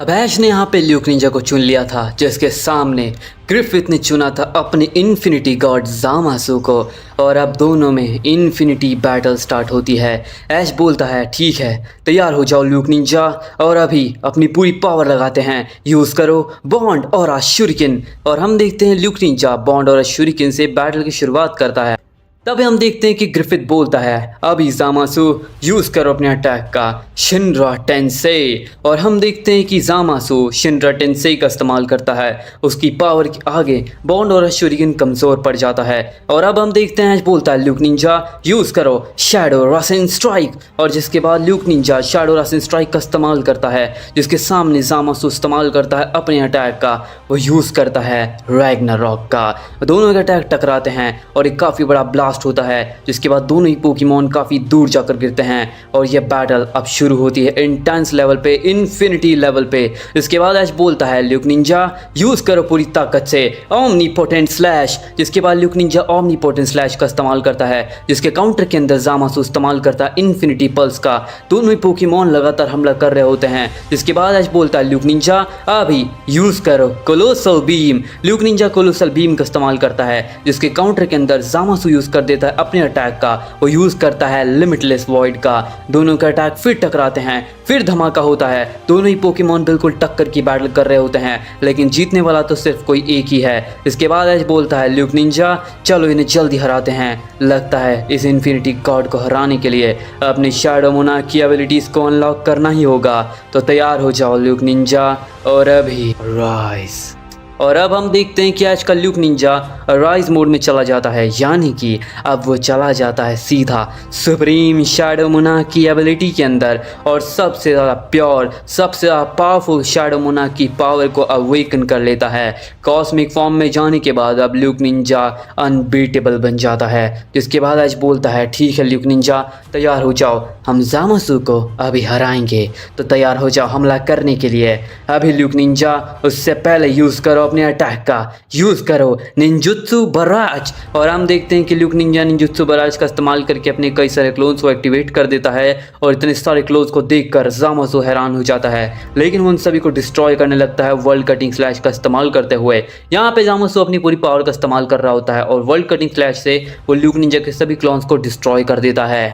[SPEAKER 1] अब ऐश ने यहाँ पे ल्यूक निंजा को चुन लिया था, जिसके सामने ग्रिफिथ ने चुना था अपनी इन्फिनिटी गॉड ज़ामासु को। और अब दोनों में इन्फिनिटी बैटल स्टार्ट होती है। ऐश बोलता है ठीक है तैयार हो जाओ ल्यूक निंजा और अभी अपनी पूरी पावर लगाते हैं, यूज़ करो बॉन्ड और शूरिकेन। और हम देखते हैं ल्यूक निंजा बॉन्ड और शूरिकेन से बैटल की शुरुआत करता है। तभी हम देखते हैं कि ग्रिफिथ बोलता है अभी जामासु यूज करो अपने अटैक का शिनरा टेंसे। और हम देखते हैं कि जामासु शिनरा टेंसे का इस्तेमाल करता है। उसकी पावर के आगे बॉन्ड और शूरिगन कमज़ोर पड़ जाता है। और अब हम देखते हैं बोलता है ल्यूक निंजा यूज़ करो शैडो रासेन स्ट्राइक। और जिसके बाद ल्यूक निंजा शैडो रासेन स्ट्राइक का इस्तेमाल करता है, जिसके सामने जामासु इस्तेमाल करता है अपने अटैक का, वो यूज़ करता है रैग्नारॉक का। दोनों के अटैक टकराते हैं और एक काफ़ी बड़ा ब्लास्ट होता है, जिसके बाद दोनों ही पोकेमॉन काफ़ी दूर जाकर गिरते हैं। और यह बैटल अब शुरू होती है इंटेंस लेवल पे, इन्फिनिटी लेवल पे। इसके बाद ऐश बोलता है ल्यूक निंजा यूज़ करो पूरी ताकत से ओमनीपोटेंट स्लैश। जिसके बाद ल्यूक निंजा ओमनीपोटेंट स्लैश का इस्तेमाल करता है, जिसके काउंटर के अंदर जामासु इस्तेमाल करता है इन्फिनिटी पल्स का। दोनों ही पोकेमॉन लगातार हमला कर रहे होते हैं। जिसके बाद ऐश बोलता है ल्यूक निंजा अभी यूज़ करो colossal beam. Luke Ninja colossal beam का इस्तेमाल करता है, जिसके काउंटर के अंदर जामासु यूज़ कर देता है अपने अटैक का। वो यूज़ करता है लिमिटलेस वॉइड का। दोनों का अटैक फिर टकराते हैं, फिर धमाका होता है। दोनों ही पोकेमॉन बिल्कुल टक्कर की बैटल कर रहे होते हैं, लेकिन जीतने वाला तो सिर्फ कोई एक ही है। इसके बाद ऐश बोलता है ल्यूक निंजा चलो इन्हें जल्दी हराते हैं। लगता है इस इन्फिनिटी गॉड को हराने के लिए अपनी शैडो मोनार्क की एबिलिटीज़ को अनलॉक करना ही होगा। तो तैयार हो जाओ ल्यूक निंजा और अभी राइज। और अब हम देखते हैं कि आजकल ल्यूक निंजा राइज मोड में चला जाता है, यानी कि अब वो चला जाता है सीधा सुप्रीम शैडो मोनार्क की एबिलिटी के अंदर और सबसे ज़्यादा प्योर, सबसे ज़्यादा पावरफुल शैडो मोनार्क की पावर को अवेकन कर लेता है। कॉस्मिक फॉर्म में जाने के बाद अब ल्यूक निंजा अनबीटेबल बन जाता है। जिसके बाद आज बोलता है ठीक है ल्यूक निंजा तैयार हो जाओ, हम जामासु को अभी हराएंगे। तो तैयार हो जाओ हमला करने के लिए। अभी ल्यूक निंजा उससे पहले यूज़ करो अपने अटैक का, यूज़ करो निंजुत्सु बराज। और हम देखते हैं कि ल्यूक निंजा निंजुत्सु बराज का इस्तेमाल करके अपने कई सारे क्लोन्स को एक्टिवेट कर देता है। और इतने सारे क्लोन्स को देखकर जामासु हैरान हो जाता है, लेकिन वो उन सभी को डिस्ट्रॉय करने लगता है वर्ल्ड कटिंग स्लैश का इस्तेमाल करते हुए। यहाँ पे जामासु अपनी पूरी पावर का इस्तेमाल कर रहा होता है और वर्ल्ड कटिंग स्लैश से वो ल्यूक निंजा के सभी क्लोन्स को डिस्ट्रॉय कर देता है।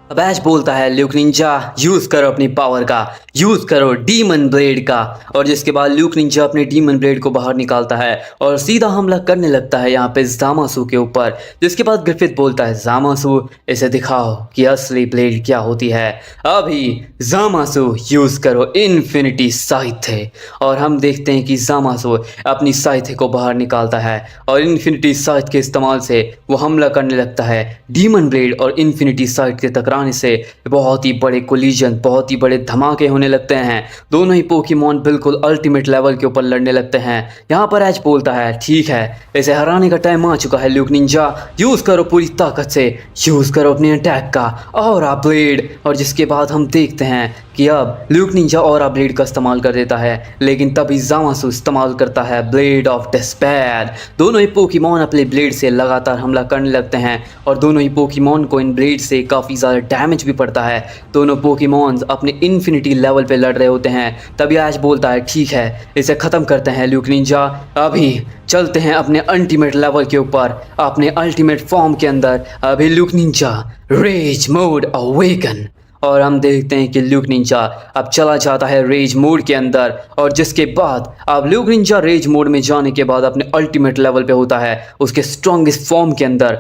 [SPEAKER 1] अब ऐश बोलता है ल्यूक निंजा यूज़ करो अपनी पावर का, यूज़ करो डीमन ब्लेड का। और जिसके बाद ल्यूक निंजा अपने डीमन ब्लेड को बाहर निकालता है और सीधा हमला करने लगता है यहाँ पे जामासु के ऊपर। जिसके बाद ग्रिफिथ बोलता है जामासु इसे दिखाओ कि असली ब्लेड क्या होती है। अभी जामासु यूज़ करो इन्फिनिटी साइथे। और हम देखते हैं कि जामासु अपनी साइथे को बाहर निकालता है और इन्फिनिटी साइथ के इस्तेमाल से वो हमला करने लगता है। डीमन ब्लेड और इन्फिनिटी साइथ के टकराने से बहुत ही बड़े कोलिजन, बहुत ही बड़े धमाके होने लगते हैं। दोनों ही पोकेमॉन बिल्कुल अल्टीमेट लेवल के ऊपर लड़ने लगते हैं। यहाँ पर ऐश बोलता है ठीक है इसे हराने का टाइम आ चुका है ल्यूक निंजा, यूज़ करो पूरी ताकत से, यूज़ करो अपने अटैक का ऑरा ब्लेड। और जिसके बाद हम देखते हैं कि अब ल्यूक निंजा ऑरा ब्लेड का इस्तेमाल कर देता है, लेकिन तभी जामासु इस्तेमाल करता है ब्लेड ऑफ डिस्पेयर। दोनों ही पोकेमॉन अपने ब्लेड से लगातार हमला करने लगते हैं और दोनों ही पोकेमॉन को इन ब्लेड से काफ़ी ज़्यादा डैमेज भी पड़ता है। दोनों पोकेमॉन्स अपने इन्फिनिटी लेवल पे लड़ रहे होते हैं। तभी ऐश बोलता है ठीक है इसे ख़त्म करते हैं ल्यूक निंजा, अभी चलते हैं अपने अल्टीमेट लेवल के ऊपर, अपने अल्टीमेट फॉर्म के अंदर। अभी Luke Ninja raise mode awaken. और हम देखते हैं कि ल्यूक निंजा अब चला जाता है रेज मोड के अंदर। और जिसके बाद अब ल्यूक निंजा रेज मोड में जाने के बाद अपने अल्टीमेट लेवल पे होता है, उसके स्ट्रॉन्गेस्ट फॉर्म के अंदर।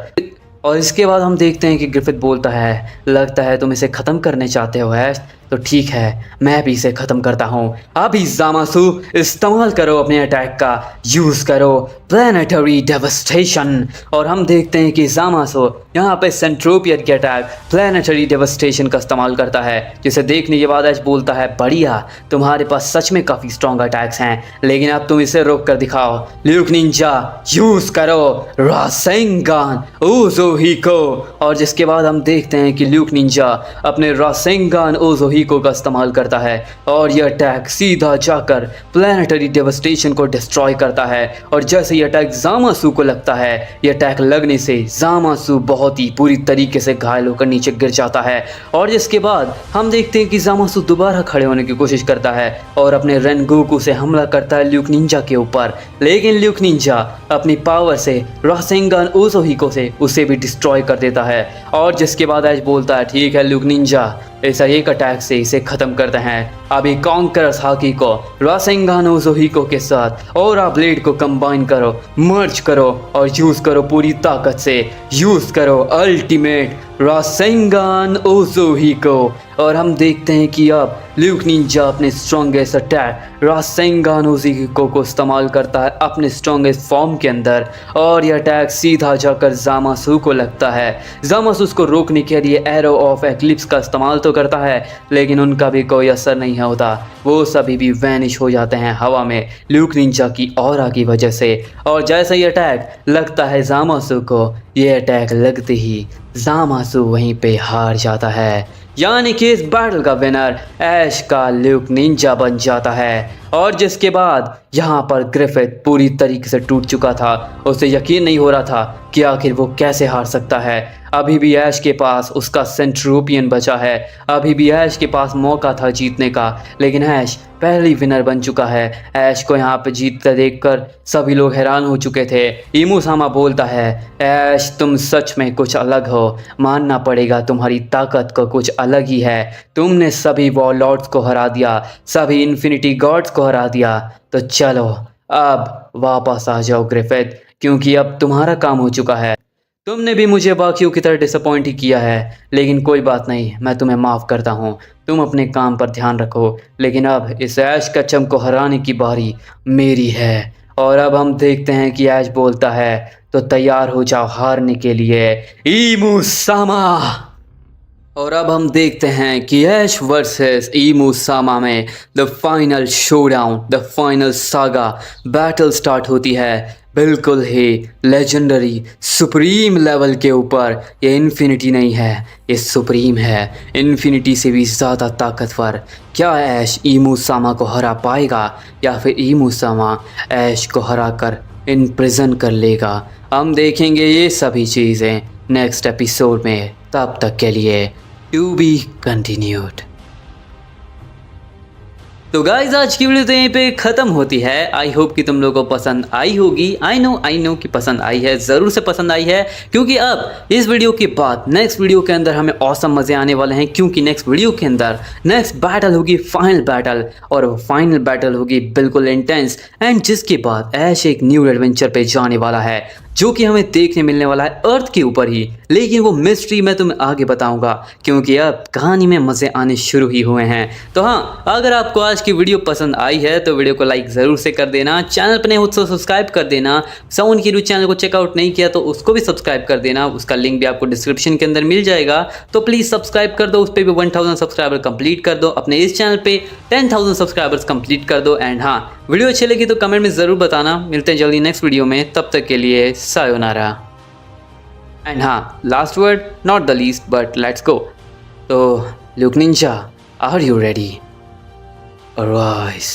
[SPEAKER 1] और इसके बाद हम देखते हैं कि ग्रिफिथ बोलता है लगता है तुम इसे ख़त्म करने चाहते हो ऐश, तो ठीक है मैं भी इसे ख़त्म करता हूँ। अभी जामासु इस्तेमाल करो अपने अटैक का, यूज़ करो प्लैनेटरी डेवस्टेशन। और हम देखते हैं कि जामासु यहाँ पे सेंट्रोपियर के अटैक प्लैनेटरी डेवस्टेशन का इस्तेमाल करता है, जिसे देखने के बाद ऐश बोलता है बढ़िया तुम्हारे पास सच में काफ़ी स्ट्रॉन्ग अटैक्स हैं, लेकिन अब तुम इसे रोक कर दिखाओ। ल्यूक निंजा यूज़ करो रासेंगान ओज़ोहिको। और जिसके बाद हम देखते हैं कि ल्यूक निंजा अपने रासेंगान ओज़ोहिको का इस्तेमाल करता है और यह अटैक सीधा जाकर प्लैनेटरी डेवस्टेशन को डिस्ट्रॉय करता है। और जैसे ये अटैक जामासु को लगता है, यह अटैक लगने से जामासु बहुत ही पूरी तरीके से घायल होकर नीचे गिर जाता है। और जिसके बाद हम देखते हैं कि जामासु दोबारा खड़े होने की कोशिश करता है और अपने रेनगोकू से हमला करता है ल्यूक निंजा के ऊपर, लेकिन ल्यूक निंजा अपनी पावर से रासेंगान ओज़ोहिको से उसे भी डिस्ट्रॉय कर देता है। और जिसके बाद ऐश बोलता है ठीक है ल्यूक निंजा इस एक अटैक से इसे खत्म करते हैं। अभी कॉन्करर्स हाकी को रासेंगान ओज़ोहिको के साथ और आप ब्लेड को कंबाइन करो, मर्ज करो और यूज करो पूरी ताकत से। यूज करो अल्टीमेट रासेंगान ओज़ोहिको। और हम देखते हैं कि अब ल्यूक निंजा अपने स्ट्रॉन्गेस्ट अटैक रासेंगान ओज़ोहिको को इस्तेमाल करता है अपने स्ट्रॉन्गेस्ट फॉर्म के अंदर, और यह अटैक सीधा जाकर ज़ामासु को लगता है। ज़ामासु उसको रोकने के लिए एरो ऑफ एक्लिप्स का इस्तेमाल तो करता है, लेकिन उनका भी कोई असर नहीं होता। वो सभी भी वैनिश हो जाते हैं हवा में ल्यूक निंजा की ऑरा की वजह से। और जैसे ही अटैक लगता है ज़ामासु को, ये अटैक लगते ही ज़ामासु वहीं पे हार जाता है, यानी कि इस बैटल का विनर ऐश का ल्यूक निंजा बन जाता है। और जिसके बाद यहाँ पर ग्रिफिथ पूरी तरीके से टूट चुका था। उसे यकीन नहीं हो रहा था कि आखिर वो कैसे हार सकता है। अभी भी ऐश के पास उसका सेंट्रोपियन बचा है, अभी भी ऐश के पास मौका था जीतने का, लेकिन ऐश पहली विनर बन चुका है। ऐश को यहाँ पे जीत कर देखकर सभी लोग हैरान हो चुके थे। इमुसामा बोलता है, ऐश तुम सच में कुछ अलग हो, मानना पड़ेगा तुम्हारी ताकत को कुछ अलग ही है। तुमने सभी वॉरलॉर्ड्स को हरा दिया, सभी इन्फिनिटी गॉड्स को हरा दिया। तो चलो अब वापस आ जाओ ग्रिफिथ, क्योंकि अब तुम्हारा काम हो चुका है। तुमने भी मुझे बाकियों की तरह डिसअपॉइंट ही किया है, लेकिन कोई बात नहीं, मैं तुम्हें माफ़ करता हूँ। तुम अपने काम पर ध्यान रखो, लेकिन अब इस ऐश कच्चम को हराने की बारी मेरी है। और अब हम देखते हैं कि ऐश बोलता है, तो तैयार हो जाओ हारने के लिए इमुसामा। और अब हम देखते हैं कि ऐश वर्सेस इमुसामा में the final showdown, the final saga battle start होती है। बिल्कुल ही लेजेंडरी सुप्रीम लेवल के ऊपर। ये इन्फिनिटी नहीं है, ये सुप्रीम है, इन्फिनिटी से भी ज़्यादा ताकतवर। क्या ऐश इमुसामा को हरा पाएगा, या फिर इमुसामा ऐश को हरा कर इन प्रिजन कर लेगा? हम देखेंगे ये सभी चीज़ें नेक्स्ट एपिसोड में। तब तक के लिए टू बी कंटिन्यूड। तो गाइज आज की वीडियो तो यहीं पे ख़त्म होती है। आई होप कि तुम लोगों को पसंद आई होगी। आई नो कि पसंद आई है, ज़रूर से पसंद आई है, क्योंकि अब इस वीडियो के बाद नेक्स्ट वीडियो के अंदर हमें औसम मज़े आने वाले हैं। क्योंकि नेक्स्ट वीडियो के अंदर नेक्स्ट बैटल होगी फाइनल बैटल, और वो फाइनल बैटल होगी बिल्कुल इंटेंस। एंड जिसके बाद ऐश एक न्यू एडवेंचर पे जाने वाला है, जो कि हमें देखने मिलने वाला है अर्थ के ऊपर ही। लेकिन वो मिस्ट्री मैं तुम्हें आगे बताऊंगा, क्योंकि अब कहानी में मज़े आने शुरू ही हुए हैं। तो हाँ, अगर आपको आज की वीडियो पसंद आई है तो वीडियो को लाइक ज़रूर से कर देना, चैनल पर नए हो तो सब्सक्राइब कर देना। साउंड की चैनल को चेकआउट नहीं किया तो उसको भी सब्सक्राइब कर देना, उसका लिंक भी आपको डिस्क्रिप्शन के अंदर मिल जाएगा। तो प्लीज़ सब्सक्राइब कर दो, उस पर भी 1000 सब्सक्राइबर कंप्लीट कर दो। अपने इस चैनल पर 10,000 सब्सक्राइबर्स कंप्लीट कर दो। एंड हाँ, वीडियो अच्छी लगी तो कमेंट में ज़रूर बताना। मिलते हैं जल्दी नेक्स्ट वीडियो में, तब तक के लिए सायोनारा। एंड हाँ, last word not the least but let's go. तो Luke ninja, are you ready? Arise.